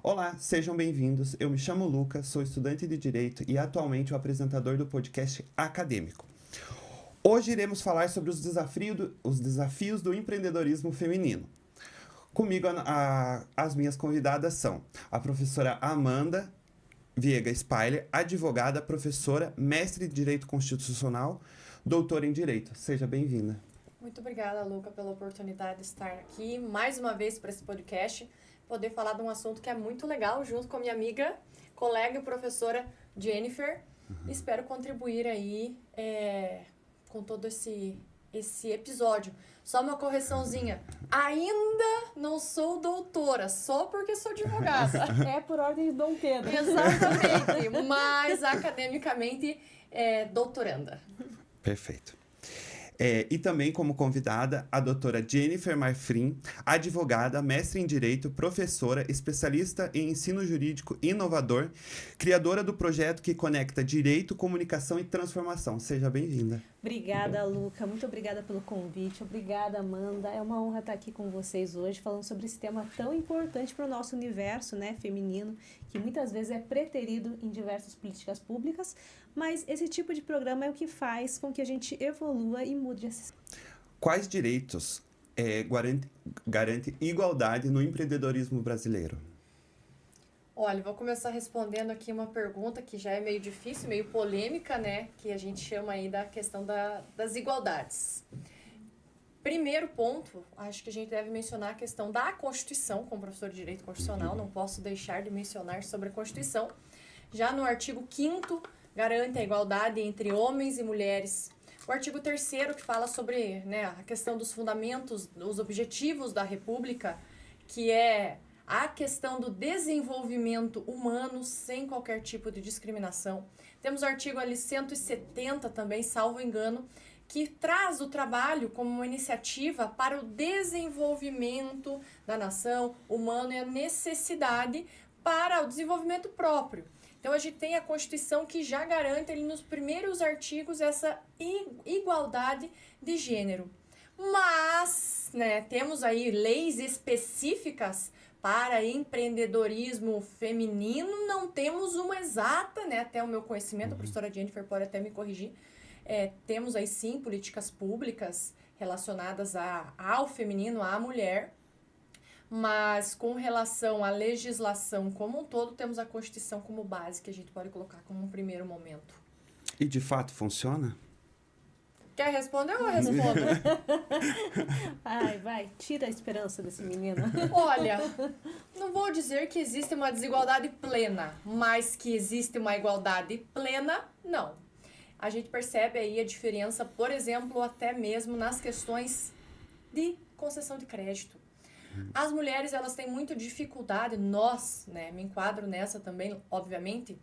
Olá, sejam bem-vindos. Eu me chamo Lucas, sou estudante de Direito e atualmente o apresentador do podcast acadêmico. Hoje iremos falar sobre os desafios do empreendedorismo feminino. Comigo, as minhas convidadas são a professora Amanda Viega Spailer, advogada, professora, mestre em Direito Constitucional, doutora em Direito. Seja bem-vinda. Muito obrigada, Luca, pela oportunidade de estar aqui mais uma vez para esse podcast, poder falar de um assunto que é muito legal, junto com a minha amiga, colega e professora Jennifer. Espero contribuir aí com todo esse episódio. Só uma correçãozinha. Ainda não sou doutora, só porque sou advogada. É por ordem de Dom Pedro. Exatamente, mas academicamente doutoranda. Perfeito. E também como convidada a doutora Jennifer Marfrim, advogada, mestre em Direito, professora, especialista em ensino jurídico inovador, criadora do projeto que conecta direito, comunicação e transformação. Seja bem-vinda. Obrigada, Luca. Muito obrigada pelo convite. Obrigada, Amanda. É uma honra estar aqui com vocês hoje, falando sobre esse tema tão importante para o nosso universo, né, feminino, que muitas vezes é preterido em diversas políticas públicas, mas esse tipo de programa é o que faz com que a gente evolua e mude esse... Quais direitos garante igualdade no empreendedorismo brasileiro? Olha, vou começar respondendo aqui uma pergunta que já é meio difícil, meio polêmica, né? Que a gente chama aí da questão das igualdades. Primeiro ponto, acho que a gente deve mencionar a questão da Constituição, como professor de Direito Constitucional, não posso deixar de mencionar sobre a Constituição. Já no artigo 5º, garante a igualdade entre homens e mulheres. O artigo 3º, que fala sobre, né, a questão dos fundamentos, os objetivos da República, que é a questão do desenvolvimento humano sem qualquer tipo de discriminação. Temos o artigo ali 170 também, salvo engano, que traz o trabalho como uma iniciativa para o desenvolvimento da nação humana e a necessidade para o desenvolvimento próprio. Então, a gente tem a Constituição que já garante ali nos primeiros artigos essa igualdade de gênero. Mas, né, temos aí leis específicas para empreendedorismo feminino, não temos uma exata, né, até o meu conhecimento, a professora Jennifer pode até me corrigir, temos aí sim políticas públicas relacionadas ao feminino, à mulher, mas com relação à legislação como um todo, temos a Constituição como base, que a gente pode colocar como um primeiro momento. E de fato funciona? Quer responder ou eu respondo? Vai, tira a esperança desse menino. Olha, não vou dizer que existe uma desigualdade plena, mas que existe uma igualdade plena, não. A gente percebe aí a diferença, por exemplo, até mesmo nas questões de concessão de crédito. As mulheres, elas têm muita dificuldade, nós, né, me enquadro nessa também, obviamente,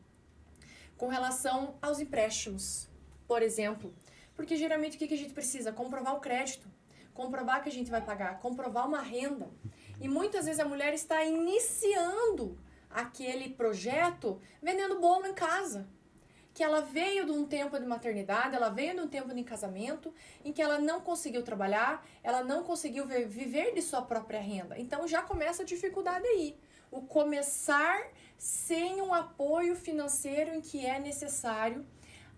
com relação aos empréstimos, por exemplo. Porque geralmente o que a gente precisa? Comprovar o crédito, comprovar que a gente vai pagar, comprovar uma renda. E muitas vezes a mulher está iniciando aquele projeto vendendo bolo em casa. Que ela veio de um tempo de maternidade, ela veio de um tempo de casamento, em que ela não conseguiu trabalhar, ela não conseguiu viver de sua própria renda. Então já começa a dificuldade aí. O começar sem um apoio financeiro em que é necessário,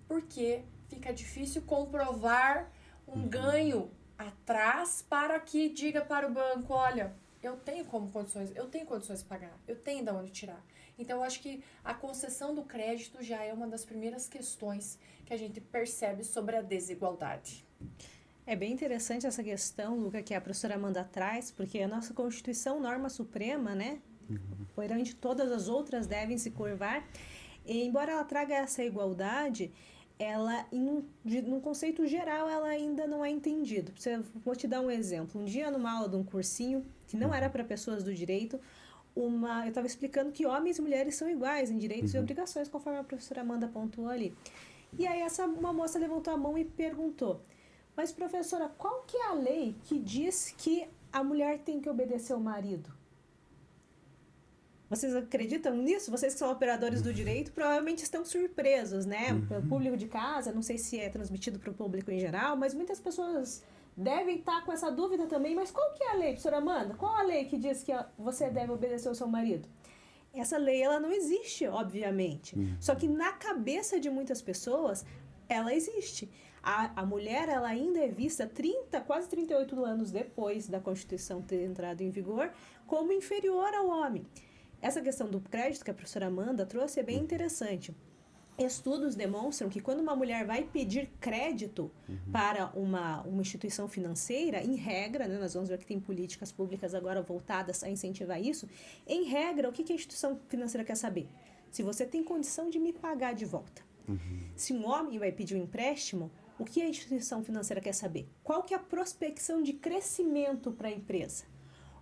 porque fica difícil comprovar um ganho atrás para que diga para o banco, olha, eu tenho condições de pagar, eu tenho de onde tirar. Então, eu acho que a concessão do crédito já é uma das primeiras questões que a gente percebe sobre a desigualdade. É bem interessante essa questão, Luca, que a professora Amanda traz, porque a nossa Constituição, norma suprema, né, perante todas as outras devem se curvar, e embora ela traga essa igualdade, ela, num conceito geral, ela ainda não é entendida. Vou te dar um exemplo. Um dia, numa aula de um cursinho, que não era para pessoas do direito, eu estava explicando que homens e mulheres são iguais em direitos e obrigações, conforme a professora Amanda pontuou ali. E aí, uma moça levantou a mão e perguntou, mas, professora, qual que é a lei que diz que a mulher tem que obedecer ao marido? Vocês acreditam nisso? Vocês que são operadores do direito provavelmente estão surpresos, né? O público de casa, não sei se é transmitido para o público em geral, mas muitas pessoas devem estar com essa dúvida também. Mas qual que é a lei, professora Amanda? Qual a lei que diz que você deve obedecer ao seu marido? Essa lei, ela não existe, obviamente. Só que na cabeça de muitas pessoas, ela existe. A mulher, ela ainda é vista quase 38 anos depois da Constituição ter entrado em vigor, como inferior ao homem. Essa questão do crédito que a professora Amanda trouxe é bem interessante. Estudos demonstram que quando uma mulher vai pedir crédito para uma instituição financeira, em regra, né, nós vamos ver que tem políticas públicas agora voltadas a incentivar isso, em regra, o que a instituição financeira quer saber? Se você tem condição de me pagar de volta. Se um homem vai pedir um empréstimo, o que a instituição financeira quer saber? Qual que é a prospecção de crescimento para a empresa?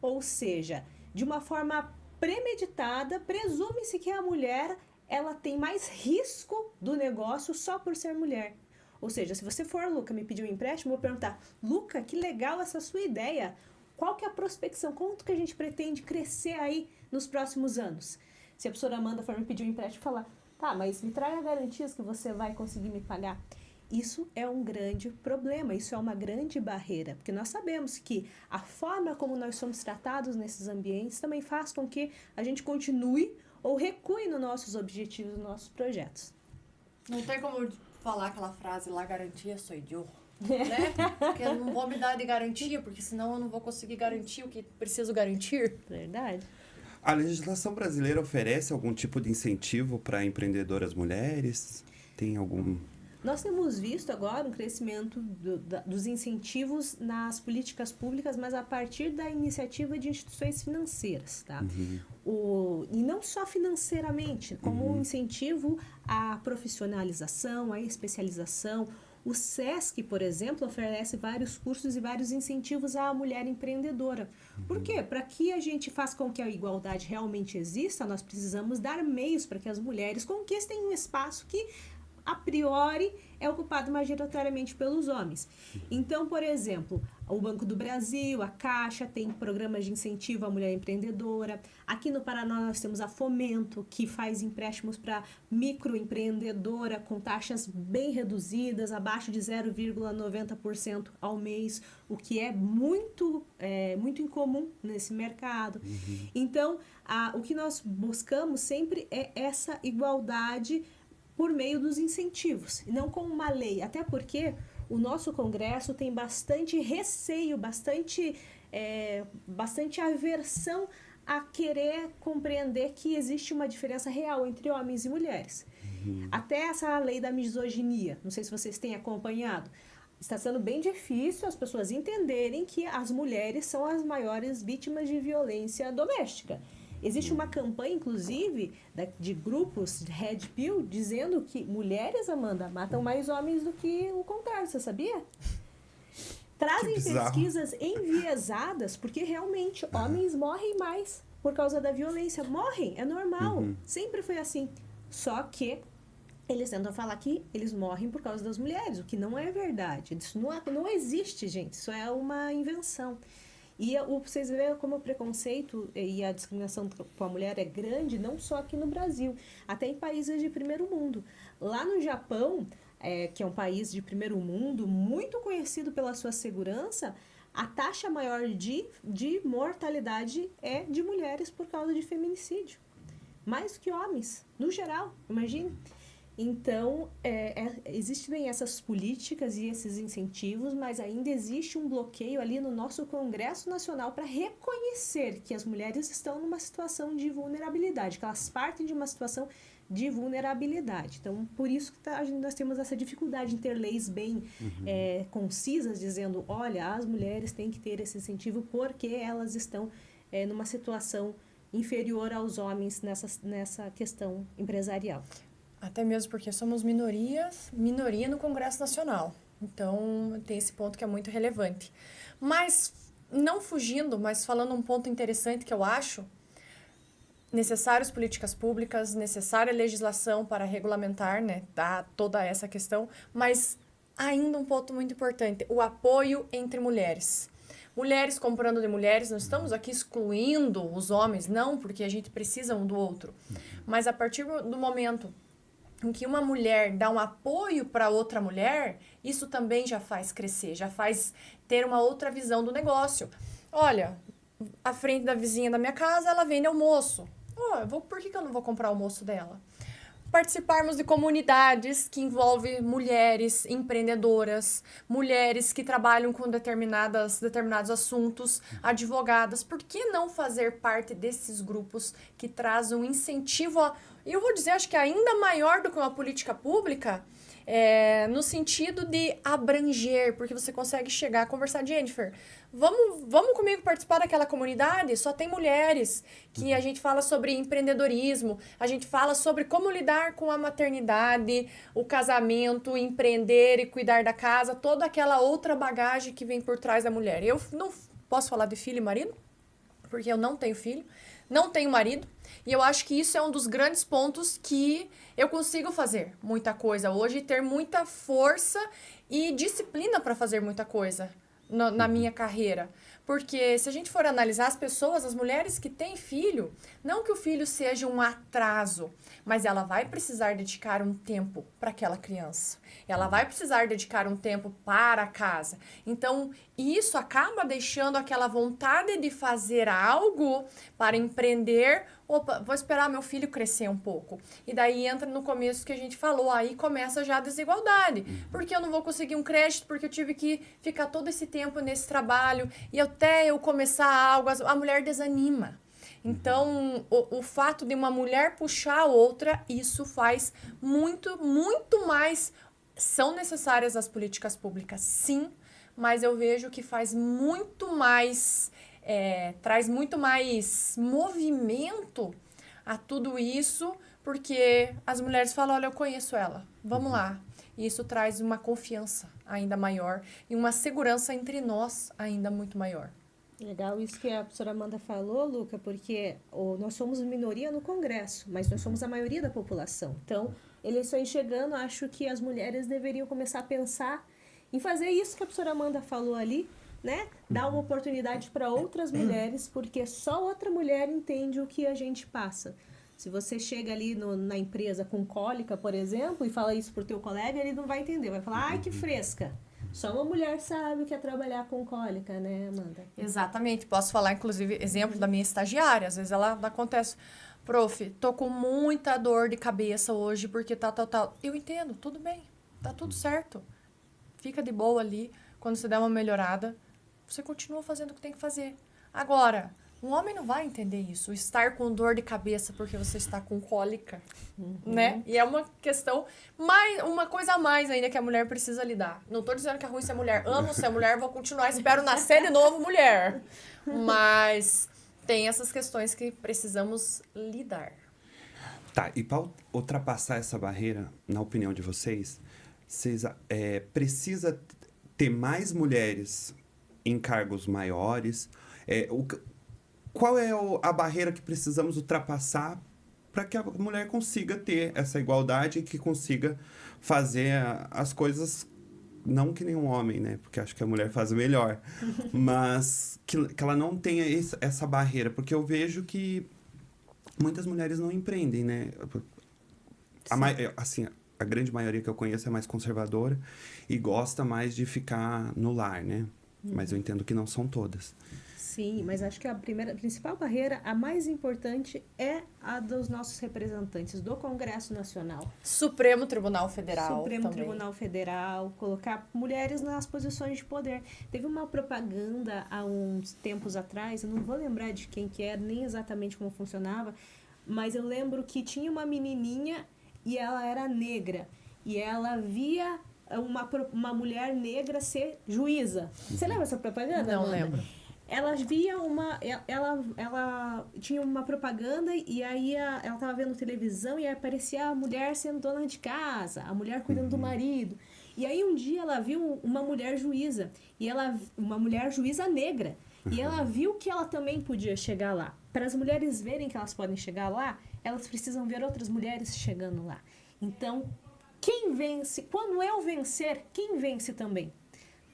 Ou seja, de uma forma premeditada, presume-se que a mulher ela tem mais risco do negócio só por ser mulher. Ou seja, se você for, Luca, me pedir um empréstimo, eu vou perguntar, Luca, que legal essa sua ideia. Qual que é a prospecção? Quanto que a gente pretende crescer aí nos próximos anos? Se a professora Amanda for me pedir um empréstimo, falar, tá, mas me traga garantias que você vai conseguir me pagar. Isso é um grande problema, isso é uma grande barreira, porque nós sabemos que a forma como nós somos tratados nesses ambientes também faz com que a gente continue ou recue nos nossos objetivos, nos nossos projetos. Não tem como falar aquela frase lá, garantia sou eu, né? Porque eu não vou me dar de garantia, porque senão eu não vou conseguir garantir o que preciso garantir. Verdade. A legislação brasileira oferece algum tipo de incentivo para empreendedoras mulheres? Tem algum... Nós temos visto agora um crescimento dos incentivos nas políticas públicas, mas a partir da iniciativa de instituições financeiras, tá? E não só financeiramente, como um incentivo à profissionalização, à especialização. O SESC, por exemplo, oferece vários cursos e vários incentivos à mulher empreendedora. Por quê? Para que a gente faça com que a igualdade realmente exista, nós precisamos dar meios para que as mulheres conquistem um espaço que a priori, é ocupado majoritariamente pelos homens. Então, por exemplo, o Banco do Brasil, a Caixa, tem programas de incentivo à mulher empreendedora. Aqui no Paraná, nós temos a Fomento, que faz empréstimos para microempreendedora com taxas bem reduzidas, abaixo de 0,90% ao mês, o que é muito incomum nesse mercado. Então, o que nós buscamos sempre é essa igualdade por meio dos incentivos, e não com uma lei, até porque o nosso Congresso tem bastante receio, bastante aversão a querer compreender que existe uma diferença real entre homens e mulheres. Até essa lei da misoginia, não sei se vocês têm acompanhado, está sendo bem difícil as pessoas entenderem que as mulheres são as maiores vítimas de violência doméstica. Existe uma campanha, inclusive, de grupos de Red Pill, dizendo que mulheres, Amanda, matam mais homens do que o contrário, você sabia? Trazem pesquisas enviesadas, porque realmente homens morrem mais por causa da violência. Morrem, é normal, sempre foi assim. Só que eles tentam falar que eles morrem por causa das mulheres, o que não é verdade. Isso não existe, gente, isso é uma invenção. E vocês veem como o preconceito e a discriminação com a mulher é grande, não só aqui no Brasil, até em países de primeiro mundo. Lá no Japão, que é um país de primeiro mundo, muito conhecido pela sua segurança, a taxa maior de mortalidade é de mulheres por causa de feminicídio. Mais do que homens, no geral, imagine. Então, existem essas políticas e esses incentivos, mas ainda existe um bloqueio ali no nosso Congresso Nacional para reconhecer que as mulheres estão numa situação de vulnerabilidade, que elas partem de uma situação de vulnerabilidade. Então, por isso que nós temos essa dificuldade em ter leis bem concisas, dizendo, olha, as mulheres têm que ter esse incentivo porque elas estão numa situação inferior aos homens nessa questão empresarial. Até mesmo porque somos minoria no Congresso Nacional. Então, tem esse ponto que é muito relevante. Mas, não fugindo, mas falando um ponto interessante que eu acho, necessárias políticas públicas, necessária legislação para regulamentar, né, toda essa questão, mas ainda um ponto muito importante, o apoio entre mulheres. Mulheres comprando de mulheres, não estamos aqui excluindo os homens, não, porque a gente precisa um do outro. Mas a partir do momento em que uma mulher dá um apoio para outra mulher, isso também já faz crescer, já faz ter uma outra visão do negócio. Olha, à frente da vizinha da minha casa, ela vende almoço. Por que eu não vou comprar o almoço dela? Participarmos de comunidades que envolvem mulheres empreendedoras, mulheres que trabalham com determinados assuntos, advogadas. Por que não fazer parte desses grupos que trazem um incentivo, eu vou dizer, acho que ainda maior do que uma política pública, no sentido de abranger, porque você consegue chegar, conversar, Jennifer, vamos comigo participar daquela comunidade? Só tem mulheres, que a gente fala sobre empreendedorismo, a gente fala sobre como lidar com a maternidade, o casamento, empreender e cuidar da casa, toda aquela outra bagagem que vem por trás da mulher. Eu não posso falar de filho e marido, porque eu não tenho filho, não tenho marido, e eu acho que isso é um dos grandes pontos que eu consigo fazer muita coisa hoje, ter muita força e disciplina para fazer muita coisa na minha carreira. Porque se a gente for analisar as pessoas, as mulheres que têm filho, não que o filho seja um atraso, mas ela vai precisar dedicar um tempo para aquela criança. Ela vai precisar dedicar um tempo para a casa. Então, isso acaba deixando aquela vontade de fazer algo para empreender. Opa, vou esperar meu filho crescer um pouco. E daí entra no começo que a gente falou, aí começa já a desigualdade. Porque eu não vou conseguir um crédito, porque eu tive que ficar todo esse tempo nesse trabalho, e até eu começar algo, a mulher desanima. Então, o fato de uma mulher puxar a outra, isso faz muito, muito mais. São necessárias as políticas públicas, sim, mas eu vejo que faz muito mais, traz muito mais movimento a tudo isso, porque as mulheres falam, olha, eu conheço ela, vamos lá. E isso traz uma confiança ainda maior e uma segurança entre nós ainda muito maior. Legal isso que a professora Amanda falou, Luca, porque nós somos minoria no Congresso, mas nós somos a maioria da população. Então, eleições chegando, acho que as mulheres deveriam começar a pensar em fazer isso que a professora Amanda falou ali, né? Dar uma oportunidade para outras mulheres, porque só outra mulher entende o que a gente passa. Se você chega ali na empresa com cólica, por exemplo, e fala isso pro teu colega, ele não vai entender, vai falar, ai, que fresca. Só uma mulher sabe o que é trabalhar com cólica, né, Amanda? Exatamente. Posso falar, inclusive, exemplo da minha estagiária. Às vezes ela acontece, prof, tô com muita dor de cabeça hoje porque tal. Eu entendo, tudo bem, tá tudo certo. Fica de boa ali. Quando você der uma melhorada, você continua fazendo o que tem que fazer. Agora, um homem não vai entender isso. Estar com dor de cabeça porque você está com cólica, né? E é uma questão, uma coisa a mais ainda que a mulher precisa lidar. Não tô dizendo que é ruim ser mulher. Amo ser mulher, vou continuar, espero nascer de novo mulher. Mas tem essas questões que precisamos lidar. Tá, e para ultrapassar essa barreira, na opinião de vocês precisa ter mais mulheres em cargos maiores? Qual é a barreira que precisamos ultrapassar para que a mulher consiga ter essa igualdade e que consiga fazer as coisas, não que nem um homem, né? Porque acho que a mulher faz melhor, mas que ela não tenha essa barreira, porque eu vejo que muitas mulheres não empreendem, né? A grande maioria que eu conheço é mais conservadora e gosta mais de ficar no lar, né? Mas eu entendo que não são todas. Sim, mas acho que a principal barreira, a mais importante, é a dos nossos representantes do Congresso Nacional. Supremo Tribunal Federal. Supremo Tribunal Federal, colocar mulheres nas posições de poder. Teve uma propaganda há uns tempos atrás, eu não vou lembrar de quem que era, nem exatamente como funcionava, mas eu lembro que tinha uma menininha e ela era negra. E ela via uma mulher negra ser juíza. Você lembra essa propaganda? Não Amanda? lembro. Ela via ela tinha uma propaganda e aí ela estava vendo televisão e aí aparecia a mulher sendo dona de casa, a mulher cuidando do marido. E aí um dia ela viu uma mulher juíza, uma mulher juíza negra, e ela viu que ela também podia chegar lá. Para as mulheres verem que elas podem chegar lá, elas precisam ver outras mulheres chegando lá. Então, quem vence, quando eu vencer, quem vence também?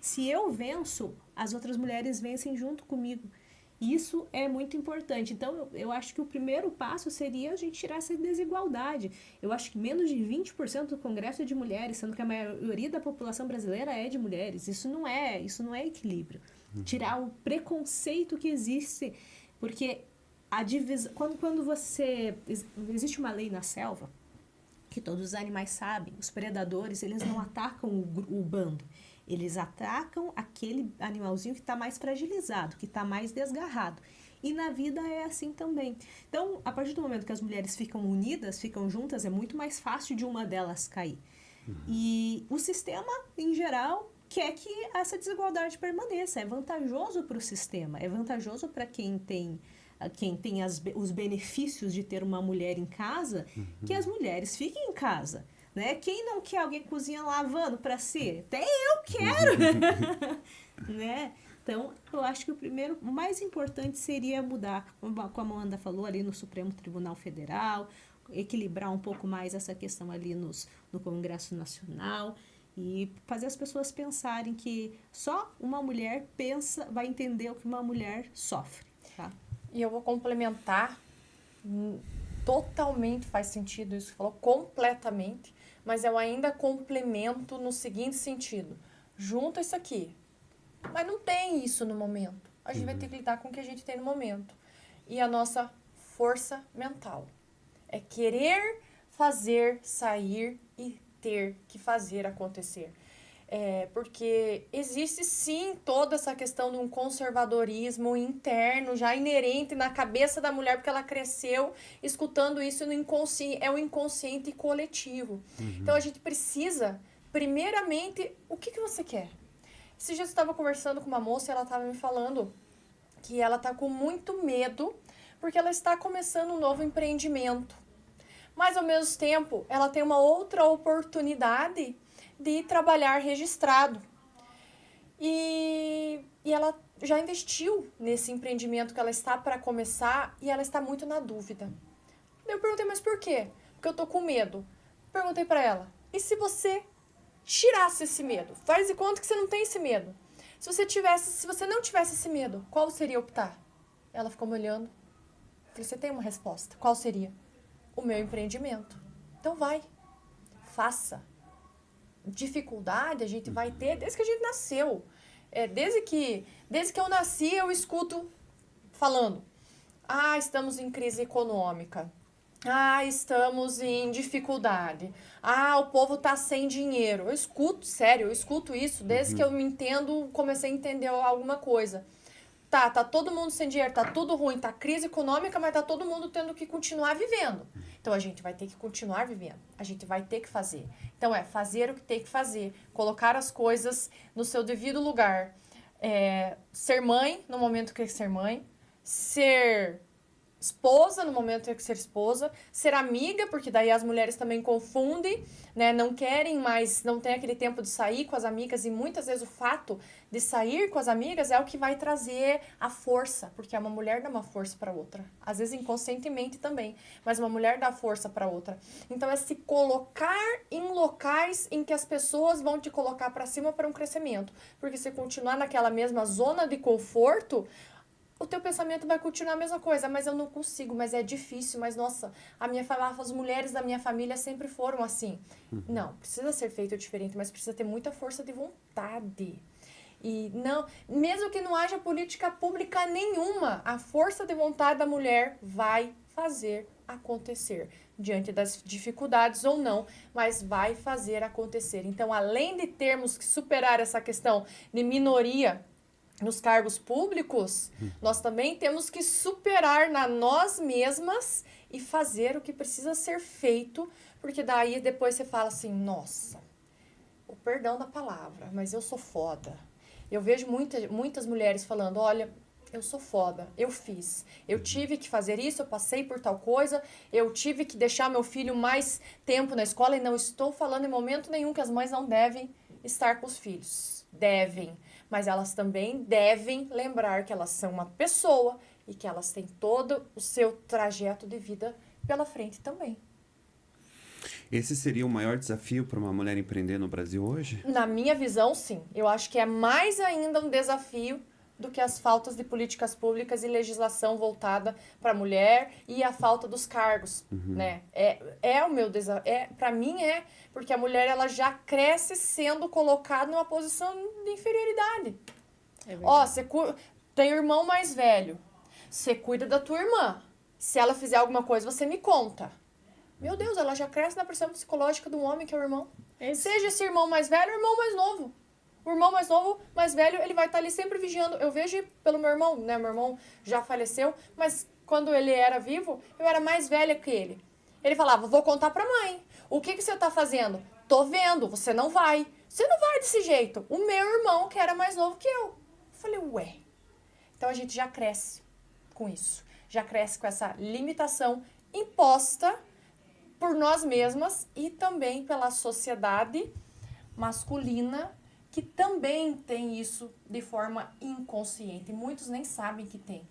Se eu venço, as outras mulheres vencem junto comigo. Isso é muito importante. Então, eu acho que o primeiro passo seria a gente tirar essa desigualdade. Eu acho que menos de 20% do Congresso é de mulheres, sendo que a maioria da população brasileira é de mulheres. Isso não é equilíbrio. Tirar o preconceito que existe, porque a divisão, quando você... Existe uma lei na selva que todos os animais sabem. Os predadores, eles não atacam o bando. Eles atacam aquele animalzinho que está mais fragilizado, que está mais desgarrado. E na vida é assim também. Então, a partir do momento que as mulheres ficam unidas, ficam juntas, é muito mais fácil de uma delas cair. E o sistema, em geral, quer que essa desigualdade permaneça. É vantajoso para o sistema, é vantajoso para quem tem os benefícios de ter uma mulher em casa, que as mulheres fiquem em casa. Né? Quem não quer alguém cozinhando, lavando para si? Até eu quero! Né? Então, eu acho que o mais importante seria mudar, como a Amanda falou, ali no Supremo Tribunal Federal, equilibrar um pouco mais essa questão ali no Congresso Nacional e fazer as pessoas pensarem que só uma mulher vai entender o que uma mulher sofre. Tá? E eu vou complementar, totalmente faz sentido isso que falou, completamente, mas eu ainda complemento no seguinte sentido, junta isso aqui, mas não tem isso no momento, a gente vai ter que lidar com o que a gente tem no momento, e a nossa força mental, é querer fazer sair e ter que fazer acontecer. Porque existe sim toda essa questão de um conservadorismo interno, já inerente na cabeça da mulher, porque ela cresceu escutando isso no inconsciente, é o inconsciente coletivo. Então a gente precisa, primeiramente, o que você quer? Esse dia eu estava conversando com uma moça e ela estava me falando que ela está com muito medo porque ela está começando um novo empreendimento. Mas ao mesmo tempo, ela tem uma outra oportunidade de trabalhar registrado. E ela já investiu nesse empreendimento que ela está para começar e ela está muito na dúvida. Eu perguntei, mas por quê? Porque eu tô com medo. Perguntei para ela, e se você tirasse esse medo? Faz de conta que você não tem esse medo. Se você não tivesse esse medo, qual seria optar? Ela ficou me olhando. Falei, você tem uma resposta. Qual seria? O meu empreendimento. Então vai, faça. Dificuldade a gente vai ter desde que a gente nasceu. Desde que eu nasci, eu escuto falando, estamos em crise econômica, estamos em dificuldade, o povo tá sem dinheiro. Eu escuto isso desde que eu me entendo, comecei a entender alguma coisa. Tá todo mundo sem dinheiro, tá tudo ruim, tá crise econômica, mas tá todo mundo tendo que continuar vivendo. Então, a gente vai ter que continuar vivendo. A gente vai ter que fazer. Então, fazer o que tem que fazer. Colocar as coisas no seu devido lugar. Ser mãe no momento que tem que ser mãe. Ser esposa no momento que tem que ser esposa. Ser amiga, porque daí as mulheres também confundem, né? Não querem mais, não tem aquele tempo de sair com as amigas. E muitas vezes o fato de sair com as amigas é o que vai trazer a força. Porque uma mulher dá uma força para outra. Às vezes inconscientemente também. Mas uma mulher dá força para outra. Então, se colocar em locais em que as pessoas vão te colocar para cima para um crescimento. Porque se continuar naquela mesma zona de conforto, o teu pensamento vai continuar a mesma coisa, mas eu não consigo, mas é difícil, mas nossa, as mulheres da minha família sempre foram assim. Não, precisa ser feito diferente, mas precisa ter muita força de vontade. E não, mesmo que não haja política pública nenhuma, a força de vontade da mulher vai fazer acontecer, diante das dificuldades ou não, mas vai fazer acontecer. Então, além de termos que superar essa questão de minoria nos cargos públicos, nós também temos que superar na nós mesmas e fazer o que precisa ser feito, porque daí depois você fala assim, nossa, o perdão da palavra, mas eu sou foda. Eu vejo muitas mulheres falando, olha, eu sou foda, eu fiz, eu tive que fazer isso, eu passei por tal coisa, eu tive que deixar meu filho mais tempo na escola e não estou falando em momento nenhum que as mães não devem estar com os filhos. Devem. Mas elas também devem lembrar que elas são uma pessoa e que elas têm todo o seu trajeto de vida pela frente também. Esse seria o maior desafio para uma mulher empreender no Brasil hoje? Na minha visão, sim. Eu acho que é mais ainda um desafio do que as faltas de políticas públicas e legislação voltada para a mulher e a falta dos cargos, né? É o meu desafio. Para mim porque a mulher ela já cresce sendo colocada numa posição de inferioridade. Você tem o irmão mais velho. você cuida da tua irmã. Se ela fizer alguma coisa, você me conta. Meu Deus, ela já cresce na pressão psicológica de um homem que é o irmão. Seja esse irmão mais velho ou irmão mais novo. O irmão mais novo, mais velho, ele vai estar ali sempre vigiando. Eu vejo pelo meu irmão, né? Meu irmão já faleceu, mas quando ele era vivo, eu era mais velha que ele. Ele falava, vou contar pra mãe. O que você tá fazendo? Tô vendo, você não vai. Você não vai desse jeito. O meu irmão, que era mais novo que eu. Falei, ué. Então a gente já cresce com isso. Já cresce com essa limitação imposta por nós mesmas e também pela sociedade masculina, que também tem isso de forma inconsciente. Muitos nem sabem que tem,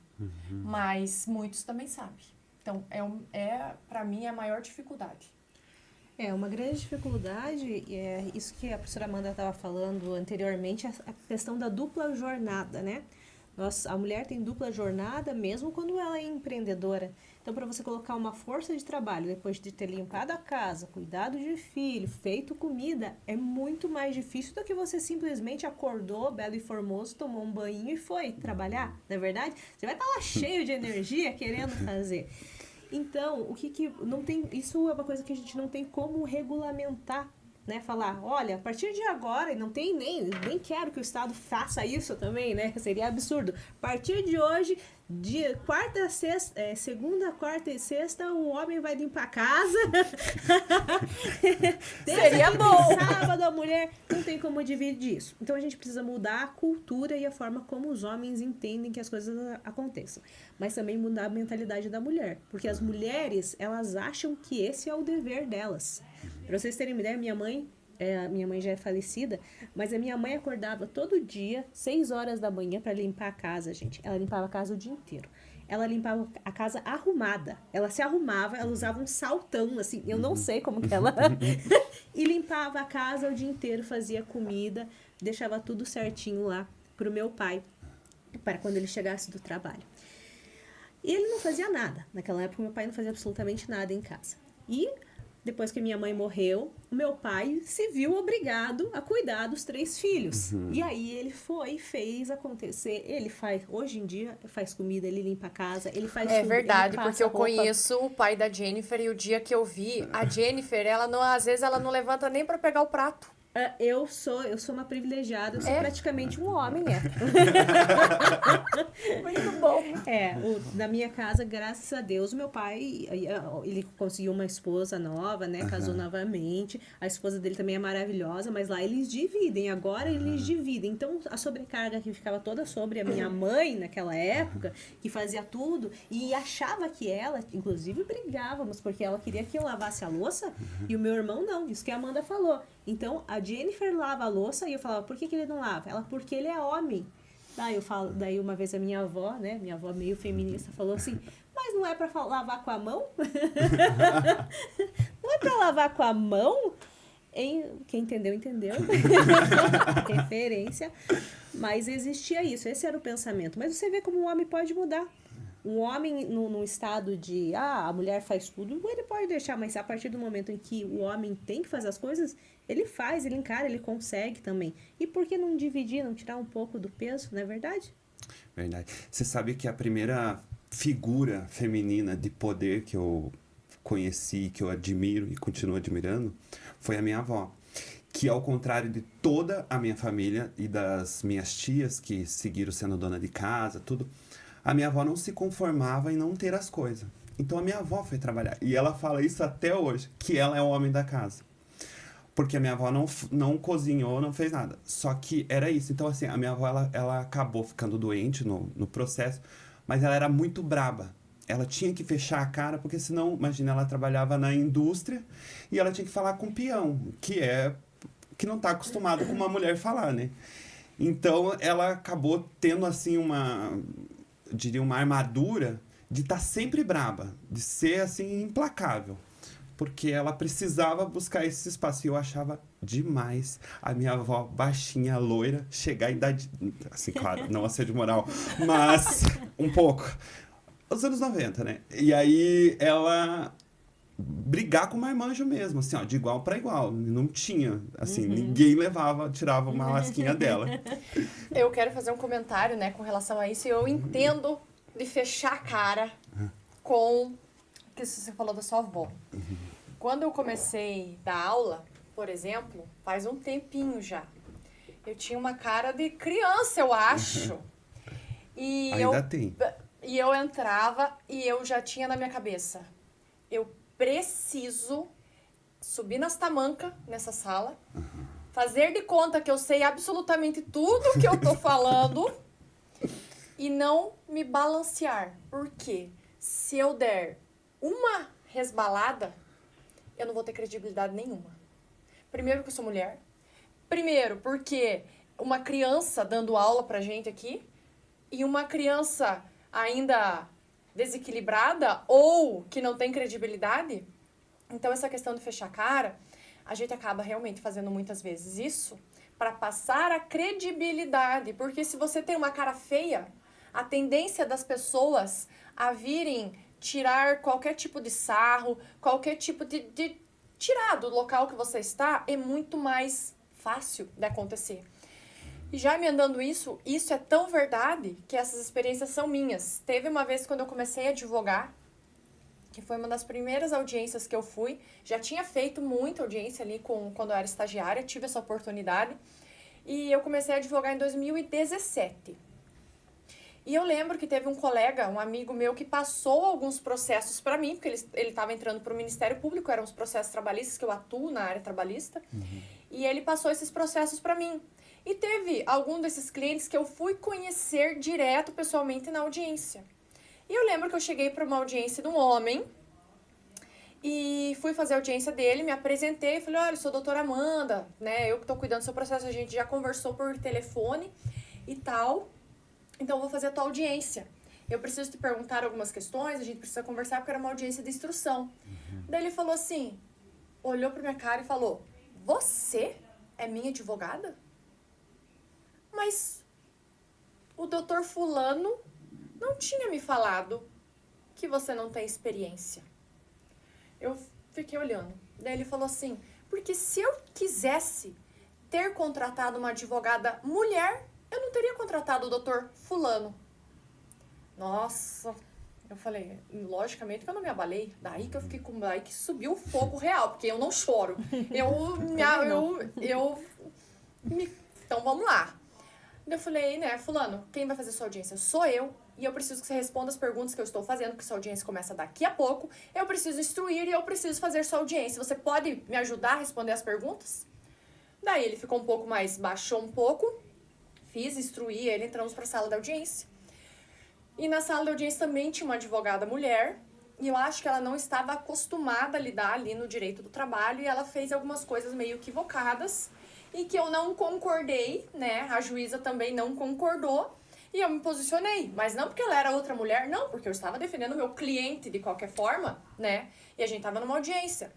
mas muitos também sabem. Então, para mim, a maior dificuldade. Uma grande dificuldade, é isso que a professora Amanda estava falando anteriormente, a questão da dupla jornada, né? A mulher tem dupla jornada mesmo quando ela é empreendedora. Então, para você colocar uma força de trabalho, depois de ter limpado a casa, cuidado de filho, feito comida, é muito mais difícil do que você simplesmente acordou, belo e formoso, tomou um banho e foi trabalhar, não é verdade? Você vai estar lá cheio de energia querendo fazer. Então, não tem, isso é uma coisa que a gente não tem como regulamentar, né? Falar, olha, a partir de agora, e não tem nem quero que o Estado faça isso também, né? Seria absurdo. A partir de hoje, de quarta a sexta, segunda, quarta e sexta, o homem vai limpar a casa. Seria bom! Sábado, a mulher, não tem como dividir isso. Então, a gente precisa mudar a cultura e a forma como os homens entendem que as coisas aconteçam. Mas também mudar a mentalidade da mulher. Porque as mulheres, elas acham que esse é o dever delas. Para vocês terem uma ideia, minha mãe já é falecida, mas a minha mãe acordava todo dia, 6 horas da manhã, para limpar a casa, gente. Ela limpava a casa o dia inteiro. Ela limpava a casa arrumada. Ela se arrumava, ela usava um saltão, assim, eu não sei como que ela... e limpava a casa o dia inteiro, fazia comida, deixava tudo certinho lá pro meu pai, para quando ele chegasse do trabalho. E ele não fazia nada. Naquela época, meu pai não fazia absolutamente nada em casa. E depois que minha mãe morreu, o meu pai se viu obrigado a cuidar dos 3 filhos. E aí ele foi e fez acontecer. Ele faz, hoje em dia, faz comida, ele limpa a casa, ele faz tudo. É verdade, ele porque eu roupa. conheço o pai da Jennifer e o dia que eu vi, a Jennifer, às vezes ela não levanta nem pra pegar o prato. Eu sou uma privilegiada, eu sou praticamente um homem hétero. Muito bom. Na minha casa, graças a Deus, o meu pai, ele conseguiu uma esposa nova, né? Casou novamente. A esposa dele também é maravilhosa, mas lá eles dividem. Agora eles dividem. Então, a sobrecarga que ficava toda sobre a minha mãe naquela época, que fazia tudo, e achava que ela, inclusive brigávamos, porque ela queria que eu lavasse a louça, e o meu irmão não. Isso que a Amanda falou. Então, a Jennifer lava a louça e eu falava, por que ele não lava? Ela, porque ele é homem. Daí uma vez a minha avó, né? Minha avó meio feminista falou assim, mas não é pra lavar com a mão? Não é pra lavar com a mão? Quem entendeu, entendeu. Referência. Mas existia isso, esse era o pensamento. Mas você vê como o homem pode mudar. Um homem num estado de, a mulher faz tudo, ele pode deixar, mas a partir do momento em que o homem tem que fazer as coisas, ele faz, ele encara, ele consegue também. E por que não dividir, não tirar um pouco do peso, não é verdade? Verdade. Você sabe que a primeira figura feminina de poder que eu conheci, que eu admiro e continuo admirando, foi a minha avó. Que, ao contrário de toda a minha família e das minhas tias, que seguiram sendo dona de casa, tudo, a minha avó não se conformava em não ter as coisas. Então, a minha avó foi trabalhar. E ela fala isso até hoje, que ela é o homem da casa. Porque a minha avó não cozinhou, não fez nada. Só que era isso. Então, assim, a minha avó, ela acabou ficando doente no processo, mas ela era muito braba. Ela tinha que fechar a cara, porque senão, imagina, ela trabalhava na indústria e ela tinha que falar com o peão, que não está acostumado com uma mulher falar, né? Então, ela acabou tendo, assim, uma armadura de estar sempre braba, de ser, assim, implacável. Porque ela precisava buscar esse espaço. E eu achava demais a minha avó baixinha, loira, chegar à idade... Assim, claro, não assédio moral, mas um pouco. Os anos 90, né? E aí ela brigar com o marmanjo mesmo, assim, ó, de igual para igual. Não tinha, assim, ninguém tirava uma lasquinha dela. Eu quero fazer um comentário, né, com relação a isso. Eu entendo de fechar a cara com o que você falou da sua avó. Quando eu comecei a dar aula, por exemplo, faz um tempinho já, eu tinha uma cara de criança, eu acho. E Ainda tem. E eu entrava e eu já tinha na minha cabeça, eu preciso subir nas tamancas nessa sala, fazer de conta que eu sei absolutamente tudo que eu tô falando e não me balancear. Por quê? Se eu der uma resbalada, eu não vou ter credibilidade nenhuma. Primeiro porque eu sou mulher. Primeiro porque uma criança dando aula pra gente aqui e uma criança ainda desequilibrada ou que não tem credibilidade. Então, essa questão de fechar a cara, a gente acaba realmente fazendo muitas vezes isso para passar a credibilidade. Porque se você tem uma cara feia, a tendência das pessoas a virem tirar qualquer tipo de sarro, qualquer tipo de tirar do local que você está, é muito mais fácil de acontecer. E já emendando isso é tão verdade que essas experiências são minhas. Teve uma vez quando eu comecei a advogar, que foi uma das primeiras audiências que eu fui. Já tinha feito muita audiência ali quando eu era estagiária, tive essa oportunidade. E eu comecei a advogar em 2017. E eu lembro que teve um colega, um amigo meu, que passou alguns processos para mim, porque ele estava entrando para o Ministério Público, eram os processos trabalhistas, que eu atuo na área trabalhista. E ele passou esses processos para mim. E teve algum desses clientes que eu fui conhecer direto, pessoalmente, na audiência. E eu lembro que eu cheguei para uma audiência de um homem e fui fazer a audiência dele, me apresentei e falei, olha, eu sou a doutora Amanda, né? Eu que estou cuidando do seu processo, a gente já conversou por telefone e tal, então eu vou fazer a tua audiência. Eu preciso te perguntar algumas questões, a gente precisa conversar porque era uma audiência de instrução. Daí ele falou assim, olhou para minha cara e falou, você é minha advogada? Mas o doutor fulano não tinha me falado que você não tem experiência. Eu fiquei olhando. Daí ele falou assim, porque se eu quisesse ter contratado uma advogada mulher, eu não teria contratado o doutor fulano. Nossa, eu falei, logicamente que eu não me abalei. Daí que eu fiquei com... Daí que subiu o fogo real, porque eu não choro. Então vamos lá. Eu falei, né, fulano, quem vai fazer sua audiência? Sou eu, e eu preciso que você responda as perguntas que eu estou fazendo, porque sua audiência começa daqui a pouco. Eu preciso instruir e eu preciso fazer sua audiência. Você pode me ajudar a responder as perguntas? Daí ele ficou um pouco mais, baixou um pouco, instruí ele, entramos para a sala da audiência. E na sala da audiência também tinha uma advogada mulher, e eu acho que ela não estava acostumada a lidar ali no direito do trabalho, e ela fez algumas coisas meio equivocadas, e que eu não concordei, né? A juíza também não concordou e eu me posicionei. Mas não porque ela era outra mulher, não, porque eu estava defendendo o meu cliente de qualquer forma, né? E a gente estava numa audiência.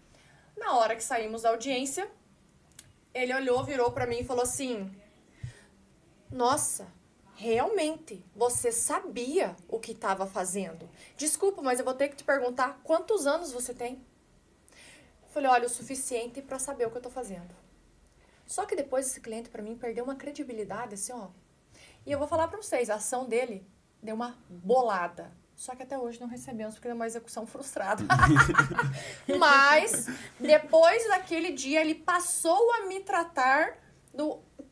Na hora que saímos da audiência, ele olhou, virou pra mim e falou assim, nossa, realmente, você sabia o que estava fazendo. Desculpa, mas eu vou ter que te perguntar, quantos anos você tem? Eu falei, olha, o suficiente para saber o que eu tô fazendo. Só que depois esse cliente, pra mim, perdeu uma credibilidade, assim, ó. E eu vou falar pra vocês, a ação dele deu uma bolada. Só que até hoje não recebemos, porque deu uma execução frustrada. Mas, depois daquele dia, ele passou a me tratar de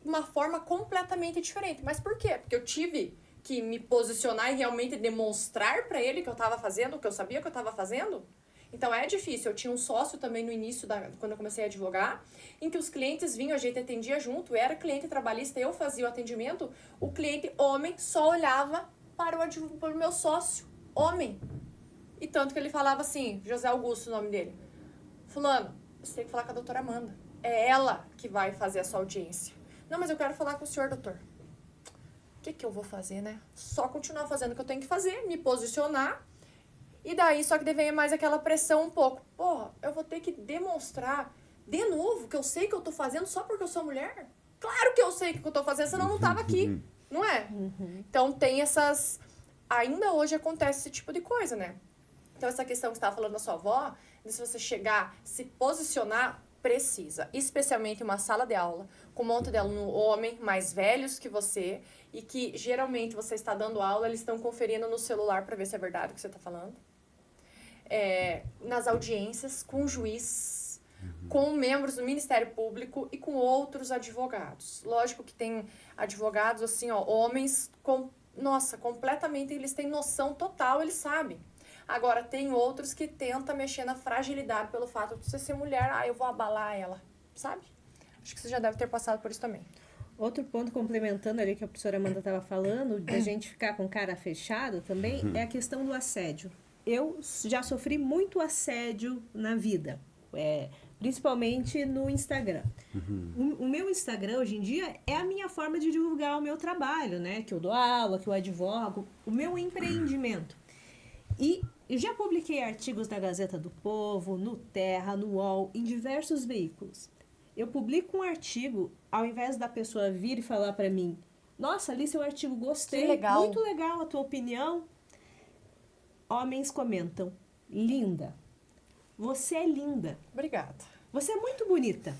uma forma completamente diferente. Mas por quê? Porque eu tive que me posicionar e realmente demonstrar pra ele que eu tava fazendo, o que eu sabia que eu tava fazendo. Então, é difícil. Eu tinha um sócio também no início, quando eu comecei a advogar, em que os clientes vinham, a gente atendia junto, era cliente trabalhista, eu fazia o atendimento, o cliente homem só olhava para o meu sócio, homem. E tanto que ele falava assim, José Augusto, o nome dele, fulano, você tem que falar com a doutora Amanda, é ela que vai fazer a sua audiência. Não, mas eu quero falar com o senhor, doutor. O que eu vou fazer, né? Só continuar fazendo o que eu tenho que fazer, me posicionar. E daí, só que daí vem mais aquela pressão um pouco. Porra, eu vou ter que demonstrar de novo que eu sei que eu tô fazendo só porque eu sou mulher? Claro que eu sei que eu tô fazendo, senão eu não tava aqui, não é? Então tem essas... Ainda hoje acontece esse tipo de coisa, né? Então essa questão que você estava falando da sua avó, de se você chegar, se posicionar, Precisa, especialmente em uma sala de aula, com um monte de aluno homem mais velhos que você e que geralmente você está dando aula, eles estão conferindo no celular para ver se é verdade o que você está falando. Nas audiências, com o juiz, com membros do Ministério Público e com outros advogados. Lógico que tem advogados assim, ó, homens, completamente, eles têm noção total, eles sabem. Agora, tem outros que tentam mexer na fragilidade pelo fato de você ser mulher. Eu vou abalar ela, sabe? Acho que você já deve ter passado por isso também. Outro ponto, complementando ali que a professora Amanda estava falando, da gente ficar com cara fechada também, é a questão do assédio. Eu já sofri muito assédio na vida, principalmente no Instagram. O meu Instagram, hoje em dia, é a minha forma de divulgar o meu trabalho, né? Que eu dou aula, que eu advogo, o meu empreendimento. E eu já publiquei artigos na Gazeta do Povo, no Terra, no UOL, em diversos veículos. Eu publico um artigo, ao invés da pessoa vir e falar para mim, nossa, li seu artigo, gostei, que legal. Muito legal a tua opinião. Homens comentam, linda, você é linda. Obrigada. Você é muito bonita.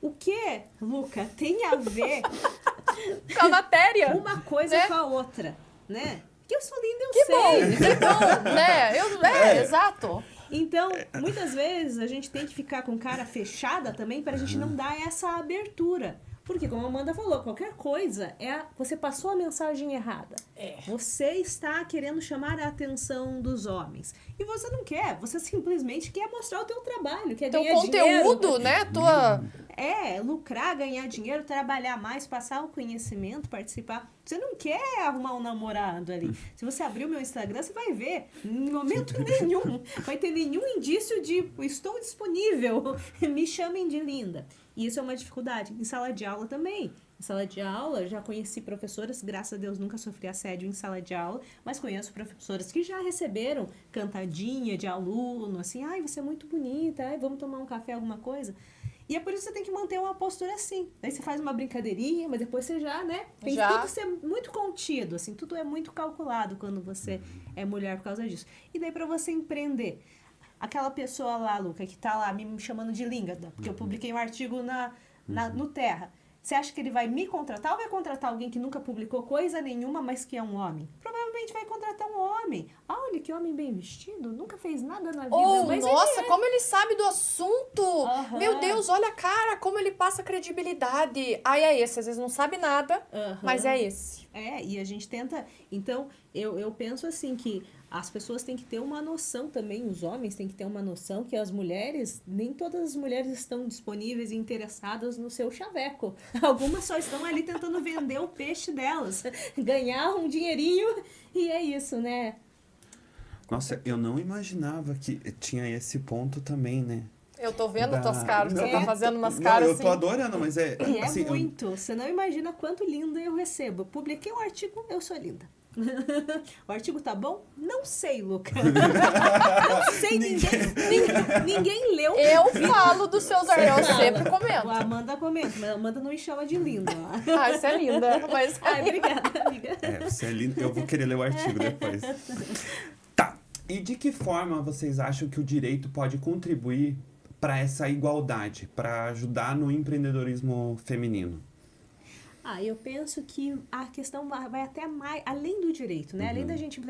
O que, Luca, tem a ver com a matéria? Uma coisa, né, com a outra, né? Que eu sou linda, eu sei. Que bom, né? Exato. Então, muitas vezes a gente tem que ficar com cara fechada também para a gente não dar essa abertura. Porque, como a Amanda falou, qualquer coisa você passou a mensagem errada. Você está querendo chamar a atenção dos homens. E você não quer, você simplesmente quer mostrar o teu trabalho, quer ganhar conteúdo, dinheiro. Né? Lucrar, ganhar dinheiro, trabalhar mais, passar o conhecimento, participar. Você não quer arrumar um namorado ali. Se você abrir o meu Instagram, você vai ver, em momento nenhum, vai ter nenhum indício de estou disponível, me chamem de linda. E isso é uma dificuldade. Em sala de aula também. Em sala de aula, já conheci professoras, graças a Deus nunca sofri assédio em sala de aula, mas conheço professoras que já receberam cantadinha de aluno, assim, você é muito bonita, vamos tomar um café, alguma coisa. E é por isso que você tem que manter uma postura assim. Daí você faz uma brincadeirinha, mas depois você já, né? Tem tudo ser muito contido, assim, tudo é muito calculado quando você é mulher por causa disso. E daí pra você empreender. Aquela pessoa lá, Luca, que tá lá me chamando de língada, porque eu publiquei um artigo no Terra. Você acha que ele vai me contratar ou vai contratar alguém que nunca publicou coisa nenhuma, mas que é um homem? Provavelmente vai contratar um homem. Olha, que homem bem vestido, nunca fez nada na vida. Mas nossa, como ele sabe do assunto. Meu Deus, olha a cara, como ele passa credibilidade. É esse, às vezes não sabe nada, mas é esse. E a gente tenta... Então, eu penso assim que as pessoas têm que ter uma noção também, os homens têm que ter uma noção que as mulheres, nem todas as mulheres estão disponíveis e interessadas no seu chaveco. Algumas só estão ali tentando vender o peixe delas, ganhar um dinheirinho e é isso, né? Nossa, eu não imaginava que tinha esse ponto também, né? Eu tô vendo tuas caras, você tá fazendo umas caras assim. Eu tô adorando, mas assim, muito. Você não imagina quanto linda eu recebo. Publiquei um artigo, eu sou linda. O artigo tá bom? Não sei, Luca. Não sei, ninguém leu. Eu falo dos seus artigos, eu sempre comento. A Amanda comenta, mas a Amanda não me chama de linda. Você é linda. Mas... obrigada, amiga. Você é linda. Eu vou querer ler o artigo depois. Tá. E de que forma vocês acham que o direito pode contribuir para essa igualdade, para ajudar no empreendedorismo feminino? Eu penso que a questão vai até mais, além do direito, né? Além da gente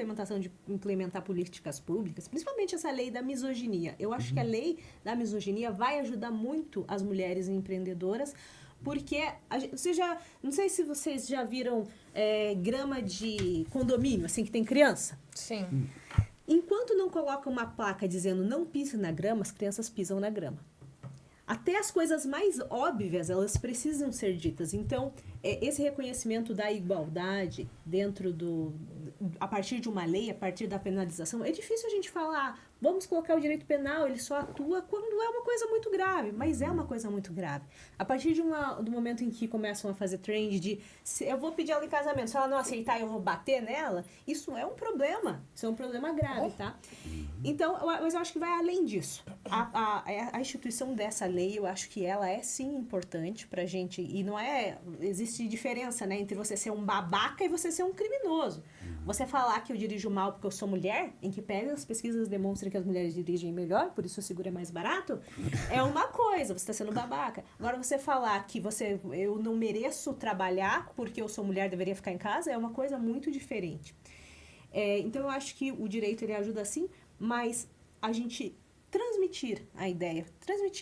implementar políticas públicas, principalmente essa lei da misoginia. Eu acho que a lei da misoginia vai ajudar muito as mulheres empreendedoras, porque não sei se vocês já viram grama de condomínio, assim, que tem criança. Sim. Enquanto não coloca uma placa dizendo não pise na grama, as crianças pisam na grama. Até as coisas mais óbvias, elas precisam ser ditas. Então, esse reconhecimento da igualdade a partir de uma lei, a partir da penalização, é difícil a gente falar, vamos colocar o direito penal, ele só atua quando é uma coisa muito grave, mas é uma coisa muito grave. A partir do momento em que começam a fazer trend de, eu vou pedir ela em casamento, se ela não aceitar, eu vou bater nela, isso é um problema grave, tá? Então, mas eu acho que vai além disso. A instituição dessa lei, eu acho que ela é sim importante pra gente, e não existe diferença, né, entre você ser um babaca e você ser um criminoso. Você falar que eu dirijo mal porque eu sou mulher, em que pega as pesquisas demonstram que as mulheres dirigem melhor, por isso o seguro é mais barato, é uma coisa, você está sendo babaca. Agora, você falar que eu não mereço trabalhar porque eu sou mulher, deveria ficar em casa, é uma coisa muito diferente. Então, eu acho que o direito ele ajuda sim, mas a gente transmitir a ideia,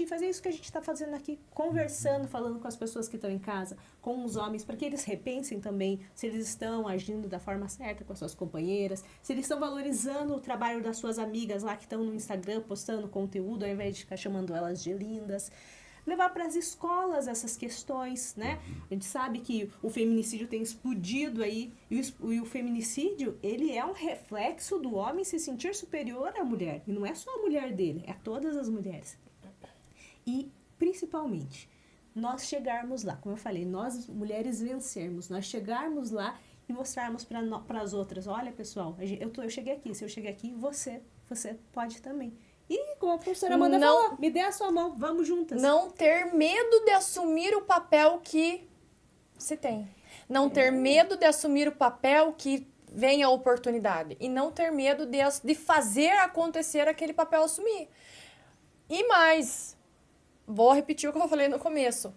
fazer isso que a gente está fazendo aqui, conversando, falando com as pessoas que estão em casa, com os homens, para que eles repensem também se eles estão agindo da forma certa com as suas companheiras, se eles estão valorizando o trabalho das suas amigas lá que estão no Instagram postando conteúdo, ao invés de ficar chamando elas de lindas. Levar para as escolas essas questões, né? A gente sabe que o feminicídio tem explodido aí, e o feminicídio, ele é um reflexo do homem se sentir superior à mulher. E não é só a mulher dele, é todas as mulheres. E, principalmente, nós chegarmos lá, como eu falei, nós mulheres vencermos, nós chegarmos lá e mostrarmos para as outras, olha pessoal, eu cheguei aqui, se eu cheguei aqui, você pode também. E como a professora Amanda falou, me dê a sua mão, vamos juntas. Não ter medo de assumir o papel que se tem. Não ter medo de assumir o papel que vem a oportunidade. E não ter medo de fazer acontecer aquele papel assumir. E mais, vou repetir o que eu falei no começo.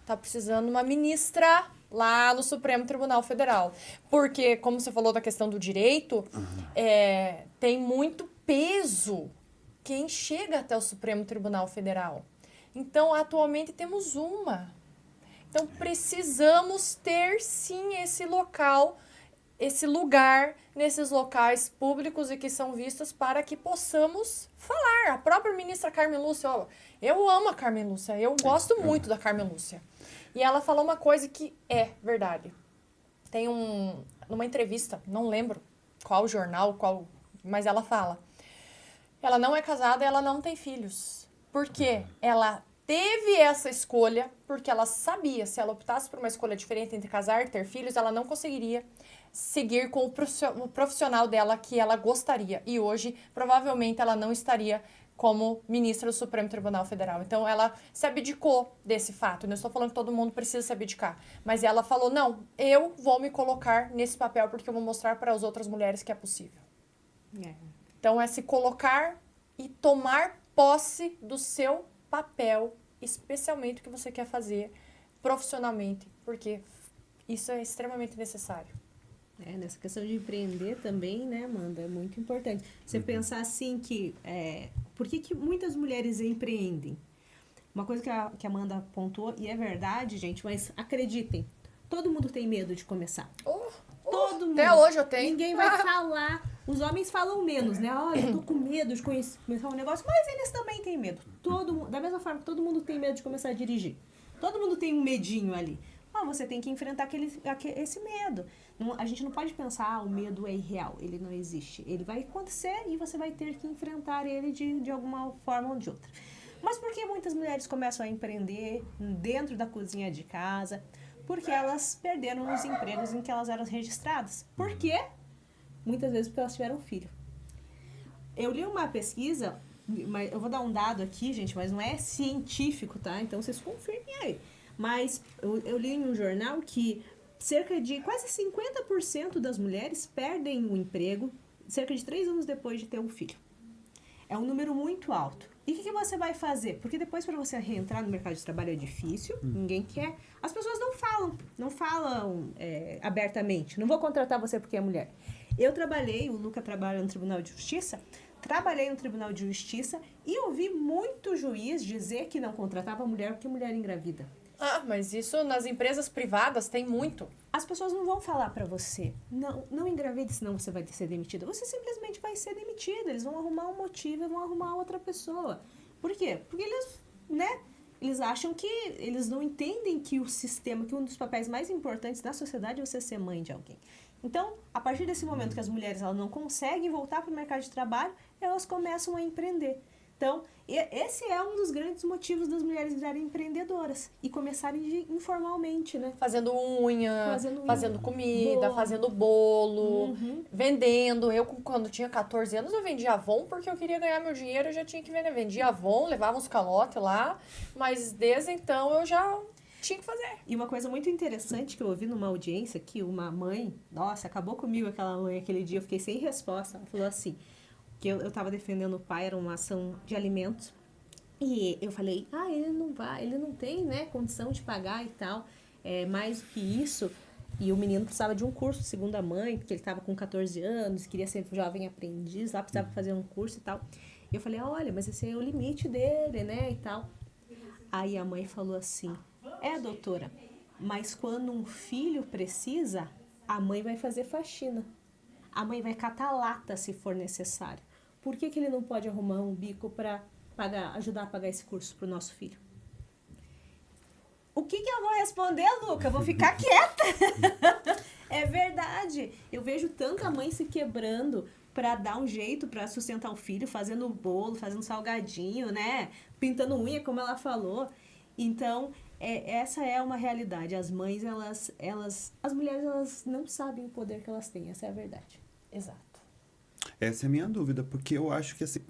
Tá precisando uma ministra lá no Supremo Tribunal Federal. Porque, como você falou da questão do direito, tem muito peso quem chega até o Supremo Tribunal Federal. Então, atualmente temos uma. Então, precisamos ter, sim, esse lugar nesses locais públicos e que são vistos para que possamos falar. A própria ministra Carmen Lúcia, eu amo a Carmen Lúcia, eu gosto muito da Carmen Lúcia. E ela falou uma coisa que é verdade. Tem numa entrevista, não lembro qual jornal, mas ela fala. Ela não é casada, ela não tem filhos. Por quê? Ela teve essa escolha porque ela sabia, se ela optasse por uma escolha diferente entre casar e ter filhos, ela não conseguiria seguir com o profissional dela que ela gostaria. E hoje, provavelmente, ela não estaria como ministra do Supremo Tribunal Federal. Então, ela se abdicou desse fato. Não estou falando que todo mundo precisa se abdicar. Mas ela falou, não, eu vou me colocar nesse papel porque eu vou mostrar para as outras mulheres que é possível. Então, é se colocar e tomar posse do seu papel, especialmente o que você quer fazer profissionalmente, porque isso é extremamente necessário. Nessa questão de empreender também, né, Amanda, é muito importante. Você pensar assim que... por que muitas mulheres empreendem? Uma coisa que a Amanda pontuou, e é verdade, gente, mas acreditem, todo mundo tem medo de começar. Todo mundo. Até hoje eu tenho. Ninguém vai falar. Os homens falam menos, né? Olha, eu tô com medo de começar um negócio, mas eles também têm medo. Da mesma forma que todo mundo tem medo de começar a dirigir. Todo mundo tem um medinho ali. Você tem que enfrentar esse medo. A gente não pode pensar, o medo é irreal, ele não existe. Ele vai acontecer e você vai ter que enfrentar ele de alguma forma ou de outra. Mas por que muitas mulheres começam a empreender dentro da cozinha de casa? Porque elas perderam os empregos em que elas eram registradas. Por quê? Muitas vezes porque elas tiveram filho. Eu li uma pesquisa, eu vou dar um dado aqui, gente, mas não é científico, tá? Então vocês confirmem aí. Mas eu li em um jornal que cerca de quase 50% das mulheres perdem o emprego cerca de 3 anos depois de ter um filho. É um número muito alto. E o que você vai fazer? Porque depois para você reentrar no mercado de trabalho é difícil, ninguém quer. As pessoas não falam abertamente. Não vou contratar você porque é mulher. O Luca trabalha no Tribunal de Justiça, trabalhei no Tribunal de Justiça e ouvi muito juiz dizer que não contratava mulher porque mulher engravida. Mas isso nas empresas privadas tem muito. As pessoas não vão falar pra você, não engravide, senão você vai ser demitida. Você simplesmente vai ser demitida. Eles vão arrumar um motivo e vão arrumar outra pessoa. Por quê? Porque eles acham que, eles não entendem que o sistema, que um dos papéis mais importantes da sociedade é você ser mãe de alguém. Então, a partir desse momento que as mulheres elas não conseguem voltar para o mercado de trabalho, elas começam a empreender. Então, esse é um dos grandes motivos das mulheres virarem empreendedoras e começarem informalmente, né? Fazendo unha, fazendo comida, fazendo bolo, vendendo. Eu, quando tinha 14 anos, eu vendia Avon porque eu queria ganhar meu dinheiro, eu já tinha que vender. Vendia Avon, levava uns calotes lá, mas desde então eu já tinha que fazer. E uma coisa muito interessante que eu ouvi numa audiência, que uma mãe, nossa, acabou comigo aquela mãe aquele dia, eu fiquei sem resposta. Ela falou assim, que eu tava defendendo o pai, era uma ação de alimentos, e eu falei, ele não vai, ele não tem, né, condição de pagar e tal, mais do que isso. E o menino precisava de um curso, segundo a mãe, porque ele estava com 14 anos, queria ser jovem aprendiz, lá precisava fazer um curso e tal. E eu falei, olha, mas esse é o limite dele, né, e tal. Aí a mãe falou assim, doutora, mas quando um filho precisa, a mãe vai fazer faxina. A mãe vai catar lata se for necessário. Por que ele não pode arrumar um bico para ajudar a pagar esse curso para o nosso filho? O que eu vou responder, Luca? Eu vou ficar quieta. É verdade. Eu vejo tanta mãe se quebrando para dar um jeito para sustentar o filho, fazendo bolo, fazendo salgadinho, né? Pintando unha, como ela falou. Então, essa é uma realidade. As mães, as mulheres, elas não sabem o poder que elas têm. Essa é a verdade. Exato. Essa é a minha dúvida, porque eu acho que assim...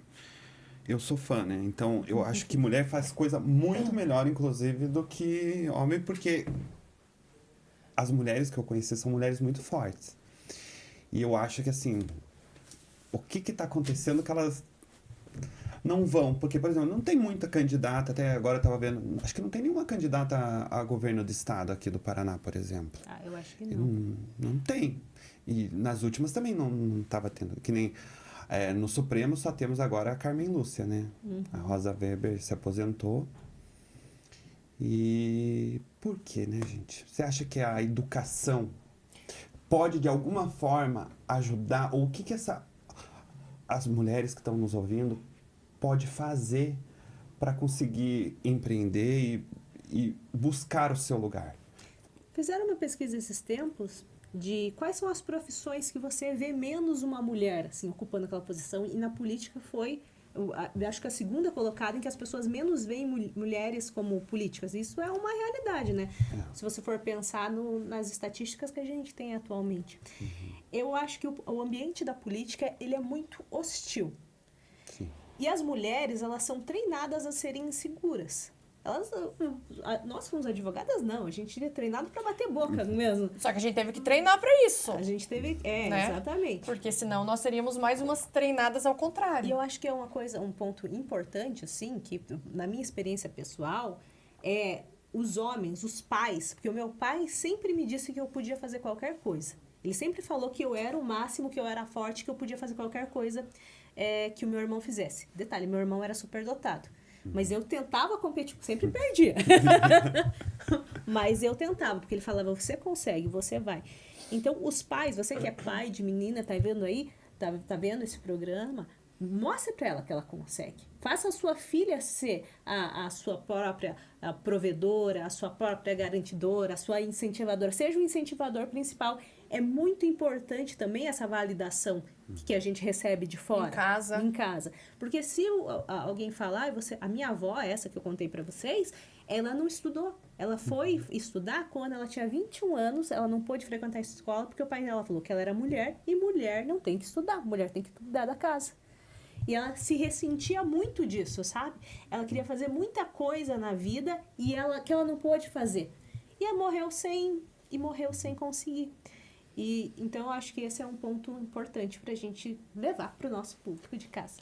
Eu sou fã, né? Então, eu acho que mulher faz coisa muito melhor, inclusive, do que homem, porque as mulheres que eu conheci são mulheres muito fortes. E eu acho que, assim, o que tá acontecendo que elas não vão? Porque, por exemplo, não tem muita candidata, até agora eu tava vendo, acho que não tem nenhuma candidata a governo do estado aqui do Paraná, por exemplo. Eu acho que não. Não tem. E nas últimas também não tava tendo, que nem... no Supremo só temos agora a Carmen Lúcia, né? A Rosa Weber se aposentou. E por quê, né, gente? Você acha que a educação pode, de alguma forma, ajudar? Ou o que as mulheres que estão nos ouvindo pode fazer para conseguir empreender e buscar o seu lugar? Fizeram uma pesquisa esses tempos de quais são as profissões que você vê menos uma mulher assim, ocupando aquela posição, e na política foi, acho que a segunda colocada em que as pessoas menos veem mulheres como políticas. Isso é uma realidade, né? Se você for pensar nas estatísticas que a gente tem atualmente. Eu acho que o ambiente da política, ele é muito hostil. Sim. E as mulheres, elas são treinadas a serem inseguras. Nós fomos advogadas, não. A gente é treinado para bater boca, não é mesmo? Só que a gente teve que treinar para isso. A gente teve... né? Exatamente. Porque senão nós seríamos mais umas treinadas ao contrário. E eu acho que é um ponto importante, assim, que na minha experiência pessoal, é os homens, os pais, porque o meu pai sempre me disse que eu podia fazer qualquer coisa. Ele sempre falou que eu era o máximo, que eu era forte, que eu podia fazer qualquer coisa que o meu irmão fizesse. Detalhe, meu irmão era superdotado. Mas eu tentava competir, sempre perdia. Mas eu tentava, porque ele falava, você consegue, você vai. Então, os pais, você que é pai de menina, tá vendo aí, tá vendo esse programa, mostre para ela que ela consegue. Faça a sua filha ser a sua própria provedora, a sua própria garantidora, a sua incentivadora. Seja o incentivador principal. É muito importante também essa validação que a gente recebe de fora. Em casa. Porque se alguém falar, a minha avó, essa que eu contei para vocês, ela não estudou. Ela foi estudar quando ela tinha 21 anos, ela não pôde frequentar a escola, porque o pai dela falou que ela era mulher, e mulher não tem que estudar, mulher tem que cuidar da casa. E ela se ressentia muito disso, sabe? Ela queria fazer muita coisa na vida que ela não pôde fazer. E ela morreu sem conseguir. Então, eu acho que esse é um ponto importante para a gente levar para o nosso público de casa.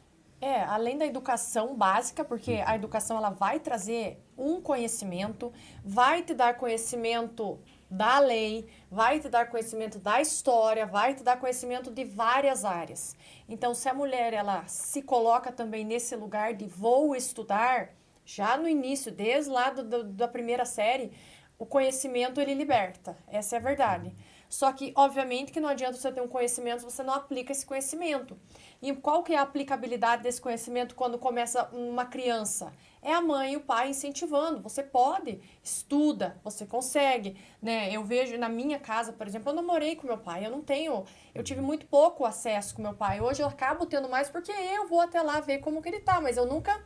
Além da educação básica, porque a educação ela vai trazer um conhecimento, vai te dar conhecimento da lei, vai te dar conhecimento da história, vai te dar conhecimento de várias áreas. Então, se a mulher ela se coloca também nesse lugar de vou estudar, já no início, desde lá da primeira série, o conhecimento ele liberta. Essa é a verdade. Só que, obviamente, que não adianta você ter um conhecimento se você não aplica esse conhecimento. E qual que é a aplicabilidade desse conhecimento quando começa uma criança? É a mãe e o pai incentivando. Você pode, estuda, você consegue, né? Eu vejo na minha casa, por exemplo, eu não morei com meu pai, eu tive muito pouco acesso com meu pai. Hoje eu acabo tendo mais porque eu vou até lá ver como que ele tá, mas eu nunca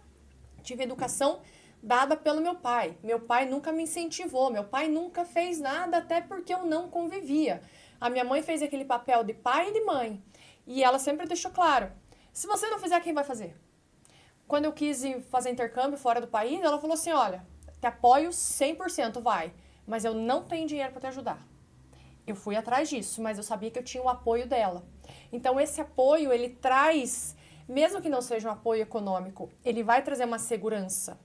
tive educação dada pelo meu pai. Meu pai nunca me incentivou, meu pai nunca fez nada, até porque eu não convivia. A minha mãe fez aquele papel de pai e de mãe. E ela sempre deixou claro, se você não fizer, quem vai fazer? Quando eu quis ir fazer intercâmbio fora do país, ela falou assim, olha, te apoio 100%, vai. Mas eu não tenho dinheiro para te ajudar. Eu fui atrás disso, mas eu sabia que eu tinha o apoio dela. Então, esse apoio, ele traz, mesmo que não seja um apoio econômico, ele vai trazer uma segurança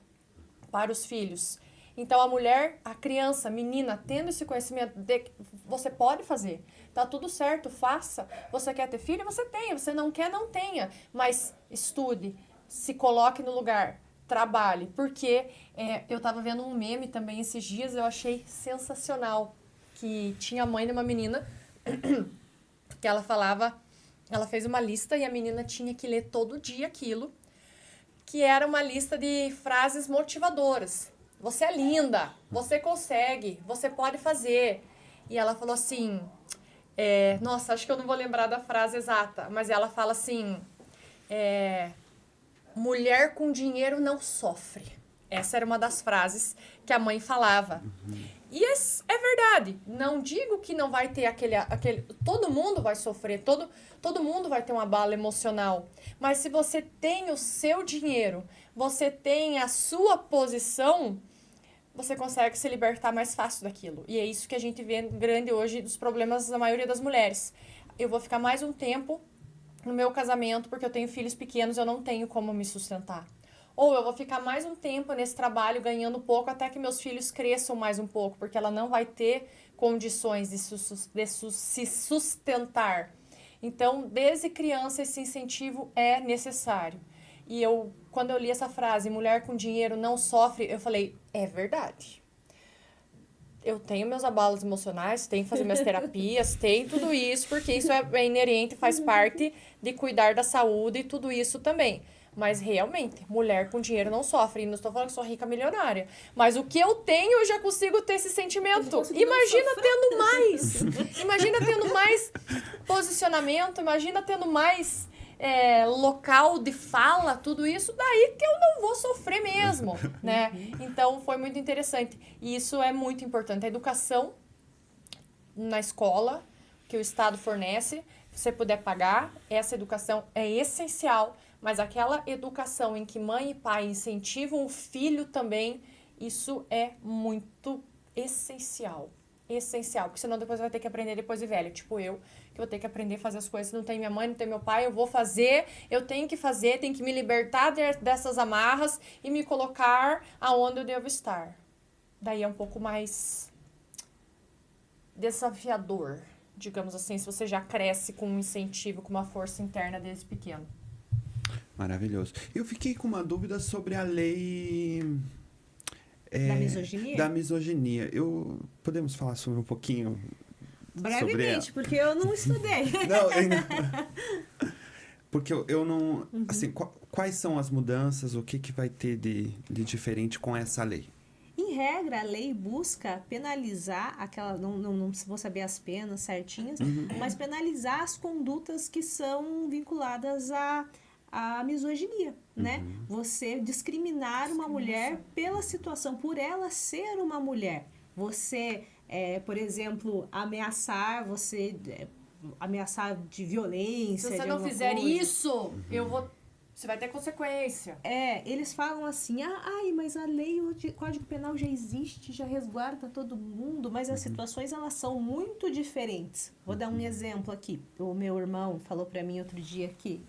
para os filhos. Então, a mulher, a criança, a menina, tendo esse conhecimento de que você pode fazer, tá tudo certo, faça. Você quer ter filho? Você tenha. Você não quer? Não tenha. Mas estude, se coloque no lugar, trabalhe. Porque eu tava vendo um meme também esses dias, eu achei sensacional. Que tinha a mãe de uma menina que ela falava, ela fez uma lista e a menina tinha que ler todo dia aquilo, que era uma lista de frases motivadoras. Você é linda, você consegue, você pode fazer. E ela falou assim, nossa, acho que eu não vou lembrar da frase exata, mas ela fala assim, mulher com dinheiro não sofre. Essa era uma das frases que a mãe falava. E é verdade. Não digo que não vai ter aquele... Todo mundo vai sofrer, todo mundo vai ter uma abalo emocional. Mas se você tem o seu dinheiro, você tem a sua posição, você consegue se libertar mais fácil daquilo. E é isso que a gente vê grande hoje dos problemas da maioria das mulheres. Eu vou ficar mais um tempo no meu casamento porque eu tenho filhos pequenos, eu não tenho como me sustentar. Ou eu vou ficar mais um tempo nesse trabalho ganhando pouco até que meus filhos cresçam mais um pouco, porque ela não vai ter condições de se sustentar. Então, desde criança, esse incentivo é necessário. E quando eu li essa frase, mulher com dinheiro não sofre, eu falei, é verdade. Eu tenho meus abalos emocionais, tenho que fazer minhas terapias, tenho tudo isso, porque isso é inerente, faz parte de cuidar da saúde e tudo isso também. Mas realmente, mulher com dinheiro não sofre. E não estou falando que sou rica milionária. Mas o que eu tenho, eu já consigo ter esse sentimento. Imagina tendo mais. Imagina tendo mais posicionamento. Imagina tendo mais local de fala, tudo isso. Daí que eu não vou sofrer mesmo, né? Então, foi muito interessante. E isso é muito importante. A educação na escola, que o Estado fornece, se você puder pagar, essa educação é essencial. Mas aquela educação em que mãe e pai incentivam o filho também, isso é muito essencial. Essencial, porque senão depois vai ter que aprender depois de velho. Tipo eu, que vou ter que aprender a fazer as coisas. Não tem minha mãe, não tem meu pai, eu vou fazer, eu tenho que fazer, tenho que me libertar dessas amarras e me colocar aonde eu devo estar. Daí é um pouco mais desafiador, digamos assim, se você já cresce com um incentivo, com uma força interna desde pequeno. Maravilhoso. Eu fiquei com uma dúvida sobre a lei... Da misoginia? Da misoginia. Podemos falar sobre um pouquinho? Brevemente, porque eu não estudei. Porque eu não... Assim, quais são as mudanças? O que vai ter de diferente com essa lei? Em regra, a lei busca penalizar aquela... Não vou saber as penas certinhas, mas penalizar as condutas que são vinculadas a misoginia, né? Você discriminar uma mulher pela situação, por ela ser uma mulher. Você, por exemplo, ameaçar de violência. Se você não fizer isso, você vai ter consequência. Eles falam assim, mas a lei, o Código Penal já existe, já resguarda todo mundo, mas as situações, elas são muito diferentes. Vou dar um exemplo aqui. O meu irmão falou pra mim outro dia que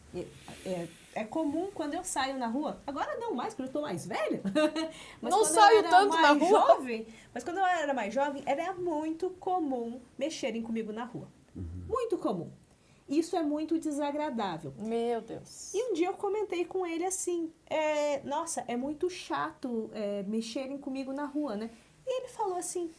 é comum quando eu saio na rua, agora não mais, porque eu tô mais velha, mas não quando saio eu era tanto na rua. jovem, mas quando eu era mais jovem, era muito comum mexerem comigo na rua. Muito comum. Isso é muito desagradável. Meu Deus. E um dia eu comentei com ele assim, nossa, é muito chato mexerem comigo na rua, né? E ele falou assim,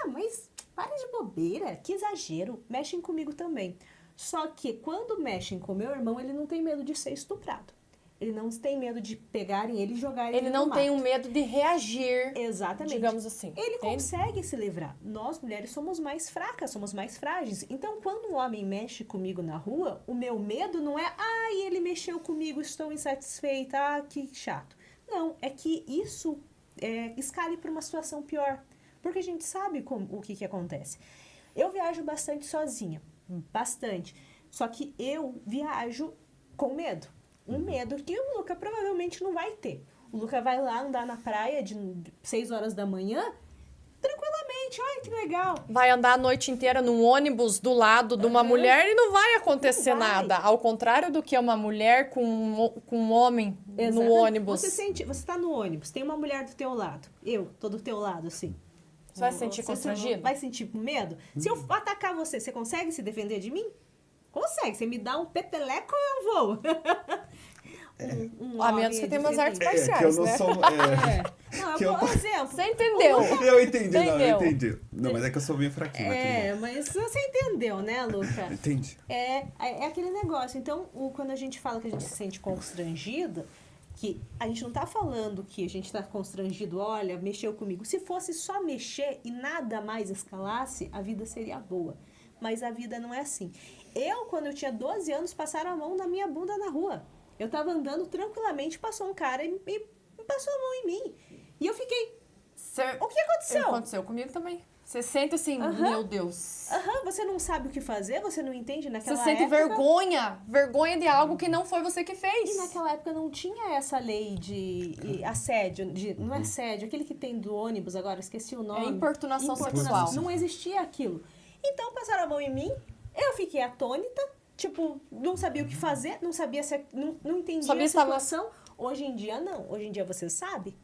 mas para de bobeira, que exagero, mexem comigo também. Só que quando mexem com meu irmão, ele não tem medo de ser estuprado. Ele não tem medo de pegarem ele e jogarem ele no mato. Ele não tem o medo de reagir. Exatamente. Digamos assim. Ele consegue se livrar. Nós, mulheres, somos mais fracas, somos mais frágeis. Então, quando um homem mexe comigo na rua, o meu medo não é, ele mexeu comigo, estou insatisfeita, que chato. Não, é que isso escale para uma situação pior. Porque a gente sabe o que acontece. Eu viajo bastante sozinha. Bastante. Só que eu viajo com medo. Um medo que o Luca provavelmente não vai ter. O Luca vai lá andar na praia de 6 horas da manhã, tranquilamente, olha que legal. Vai andar a noite inteira num ônibus do lado de uma mulher e não vai acontecer Não vai. nada. Ao contrário do que uma mulher com um homem no Exatamente. ônibus. Você tá no ônibus, tem uma mulher do teu lado, eu tô do teu lado, assim. Você vai se sentir constrangido? Vai sentir medo? Se eu atacar você, você consegue se defender de mim? Consegue. Você me dá um peteleco, eu vou. A menos que tenha umas artes que eu marciais, não né? sou... Não, Que eu- por exemplo. Você entendeu? Eu entendi, não, eu Entendeu? entendi. Não, mas é que eu sou bem fraquinho, mas tudo bom. Mas você entendeu, né, Luca? Entendi. É aquele negócio. Então, quando a gente fala que a gente se sente constrangido, que a gente não tá falando que a gente tá constrangido, olha, mexeu comigo. Se fosse só mexer e nada mais escalasse, a vida seria boa. Mas a vida não é assim. Quando eu tinha 12 anos, passaram a mão na minha bunda na rua. Eu tava andando tranquilamente, passou um cara e passou a mão em mim. E eu fiquei, o que aconteceu? Aconteceu comigo também. Você sente assim, meu Deus. Você não sabe o que fazer, você não entende naquela Você sente época. vergonha de algo que não foi você que fez. E naquela época não tinha essa lei de assédio, não é assédio, aquele que tem do ônibus agora, esqueci o nome. É importunação sexual. Não existia aquilo. Então passaram a mão em mim, eu fiquei atônita, tipo, não sabia o que fazer, não sabia se não entendia Sabia a se tava- situação. Hoje em dia não, hoje em dia você sabe,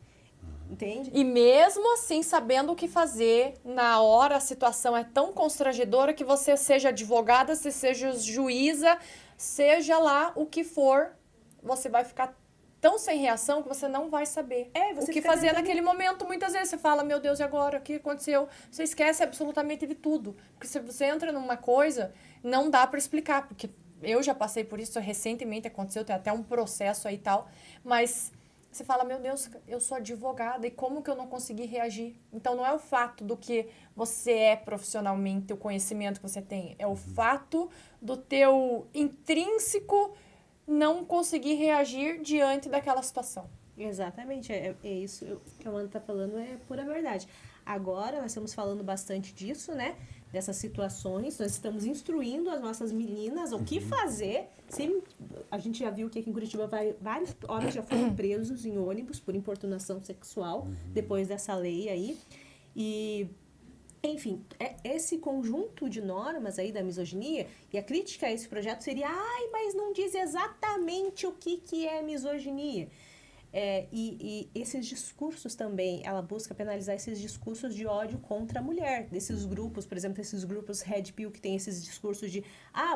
entende? E mesmo assim, sabendo o que fazer, na hora a situação é tão constrangedora que você seja advogada, você seja juíza, seja lá o que for, você vai ficar tão sem reação que você não vai saber o Você que fica fazer tentando- naquele momento. Muitas vezes você fala, meu Deus, e agora? O que aconteceu? Você esquece absolutamente de tudo. Porque se você entra numa coisa, não dá pra explicar, porque eu já passei por isso recentemente, aconteceu, tem até um processo aí e tal, mas você fala, meu Deus, eu sou advogada e como que eu não consegui reagir? Então não é o fato do que você é profissionalmente, o conhecimento que você tem, é o fato do teu intrínseco não conseguir reagir diante daquela situação. Exatamente, é isso que a Amanda tá falando, é pura verdade. Agora, nós estamos falando bastante disso, né? Dessas situações, nós estamos instruindo as nossas meninas o que fazer. A gente já viu que aqui em Curitiba vários homens já foram presos em ônibus por importunação sexual, depois dessa lei aí. E, enfim, esse conjunto de normas aí da misoginia, e a crítica a esse projeto seria, mas não diz exatamente o que é misoginia. E esses discursos também, ela busca penalizar esses discursos de ódio contra a mulher, desses grupos, por exemplo, esses grupos Red Pill que tem esses discursos de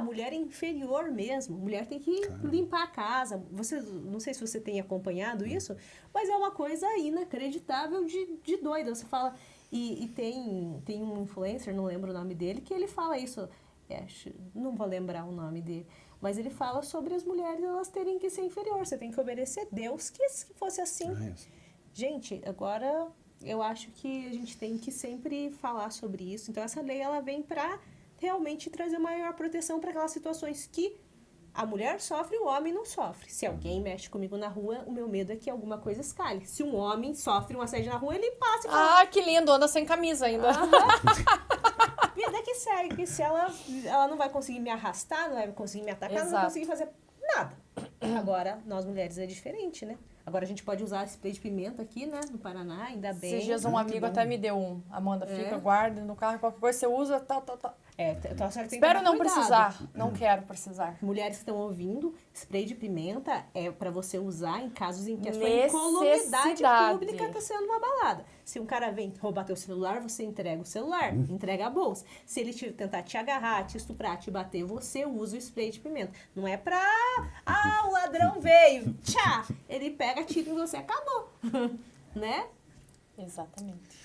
mulher é inferior mesmo, mulher tem que limpar a casa. Não sei se você tem acompanhado isso, mas é uma coisa inacreditável de doida. Você fala, e tem um influencer, não lembro o nome dele, que ele fala isso, não vou lembrar o nome dele, mas ele fala sobre as mulheres elas terem que ser inferior, você tem que obedecer Deus, que fosse assim. Gente, agora eu acho que a gente tem que sempre falar sobre isso. Então essa lei ela vem para realmente trazer maior proteção para aquelas situações que a mulher sofre e o homem não sofre. Se alguém mexe comigo na rua, o meu medo é que alguma coisa escale. Se um homem sofre um assédio na rua, ele passa e fala... Que lindo, anda sem camisa ainda. Vida que segue, que se ela não vai conseguir me arrastar, não vai conseguir me atacar, não vai Exato. conseguir fazer nada. Agora, nós mulheres é diferente, né? Agora a gente pode usar spray de pimenta aqui, né? No Paraná, ainda bem. Esses dias um Muito amigo bom. até me deu um. Amanda, fica, guarda no carro, qualquer coisa você usa, tal. Então, a senhora tem que Espero tomar não cuidado. precisar, não quero precisar. Mulheres que estão ouvindo, spray de pimenta é para você usar em casos em que a sua Necessidade. incolumidade pública está sendo abalada. Se um cara vem roubar teu celular, você entrega o celular, entrega a bolsa. Se ele tentar te agarrar, te estuprar, te bater, você usa o spray de pimenta. Não é pra... o ladrão veio, tchá! Ele pega, tira em você, acabou. Né? Exatamente.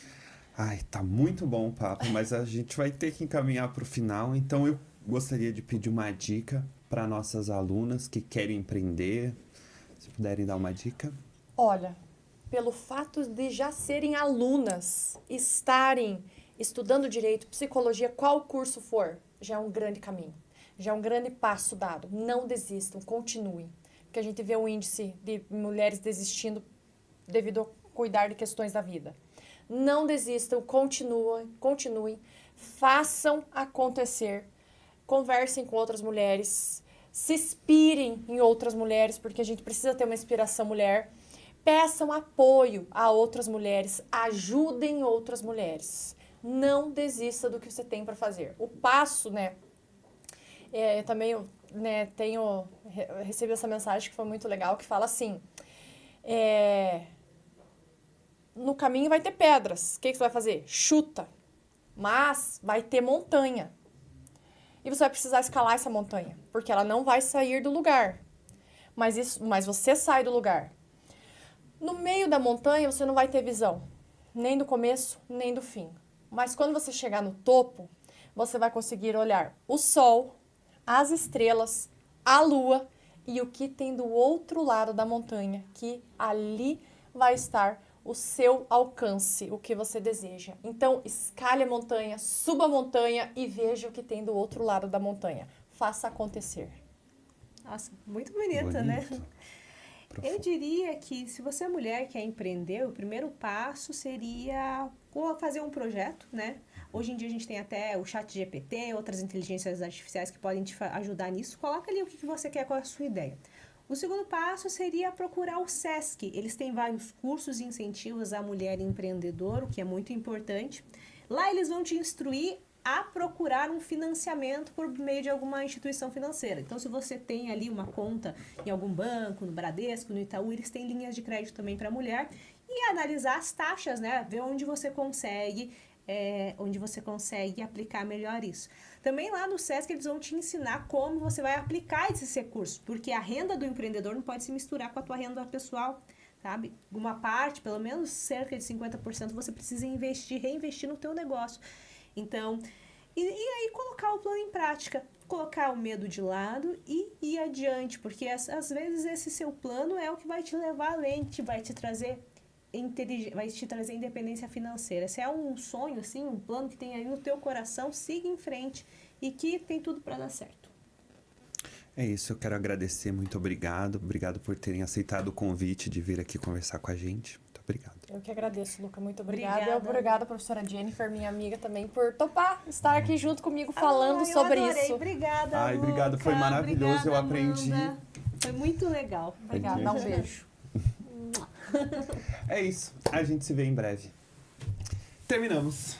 Tá muito bom o papo, mas a gente vai ter que encaminhar para o final. Então eu gostaria de pedir uma dica para nossas alunas que querem empreender. Se puderem dar uma dica. Olha, pelo fato de já serem alunas, estarem estudando direito, psicologia, qual curso for, já é um grande caminho. Já é um grande passo dado. Não desistam, continuem. Porque a gente vê um índice de mulheres desistindo devido a cuidar de questões da vida. Não desistam, continuem, façam acontecer, conversem com outras mulheres, se inspirem em outras mulheres, porque a gente precisa ter uma inspiração mulher, Peçam apoio a outras mulheres, ajudem outras mulheres. Não desista do que você tem para fazer. O passo, né? Eu também recebi essa mensagem que foi muito legal, que fala assim, no caminho vai ter pedras. O que você vai fazer? Chuta. Mas vai ter montanha. E você vai precisar escalar essa montanha, porque ela não vai sair do lugar. Mas você sai do lugar. No meio da montanha, você não vai ter visão, nem do começo, nem do fim. Mas quando você chegar no topo, você vai conseguir olhar o sol, as estrelas, a lua e o que tem do outro lado da montanha, que ali vai estar o seu alcance, o que você deseja. Então, escale a montanha, suba a montanha e veja o que tem do outro lado da montanha. Faça acontecer. Nossa, muito bonita, né? Eu diria que se você é mulher e quer empreender, o primeiro passo seria fazer um projeto, né? Hoje em dia a gente tem até o ChatGPT, outras inteligências artificiais que podem te ajudar nisso. Coloca ali o que você quer, qual é a sua ideia. O segundo passo seria procurar o SESC. Eles têm vários cursos e incentivos à mulher empreendedora, o que é muito importante. Lá eles vão te instruir a procurar um financiamento por meio de alguma instituição financeira. Então, se você tem ali uma conta em algum banco, no Bradesco, no Itaú, eles têm linhas de crédito também para mulher e analisar as taxas, né? Ver onde você consegue aplicar melhor isso. Também lá no SESC eles vão te ensinar como você vai aplicar esses recursos, porque a renda do empreendedor não pode se misturar com a tua renda pessoal, sabe? Uma parte, pelo menos cerca de 50%, você precisa reinvestir no teu negócio. Então, e aí colocar o plano em prática, colocar o medo de lado e ir adiante, porque às vezes esse seu plano é o que vai te levar além, vai te trazer independência financeira. Se é um sonho, assim, um plano que tem aí no teu coração, siga em frente e que tem tudo para dar certo. É isso, eu quero agradecer, muito obrigado. Obrigado por terem aceitado o convite de vir aqui conversar com a gente. Muito obrigado. Eu que agradeço, Luca, muito obrigada. Obrigada, professora Jennifer, minha amiga também, por topar estar aqui junto comigo falando sobre isso. Obrigada, Luca. Obrigado, foi maravilhoso, obrigada, eu aprendi. Amanda. Foi muito legal. Obrigada, dá um beijo. É isso, a gente se vê em breve. Terminamos.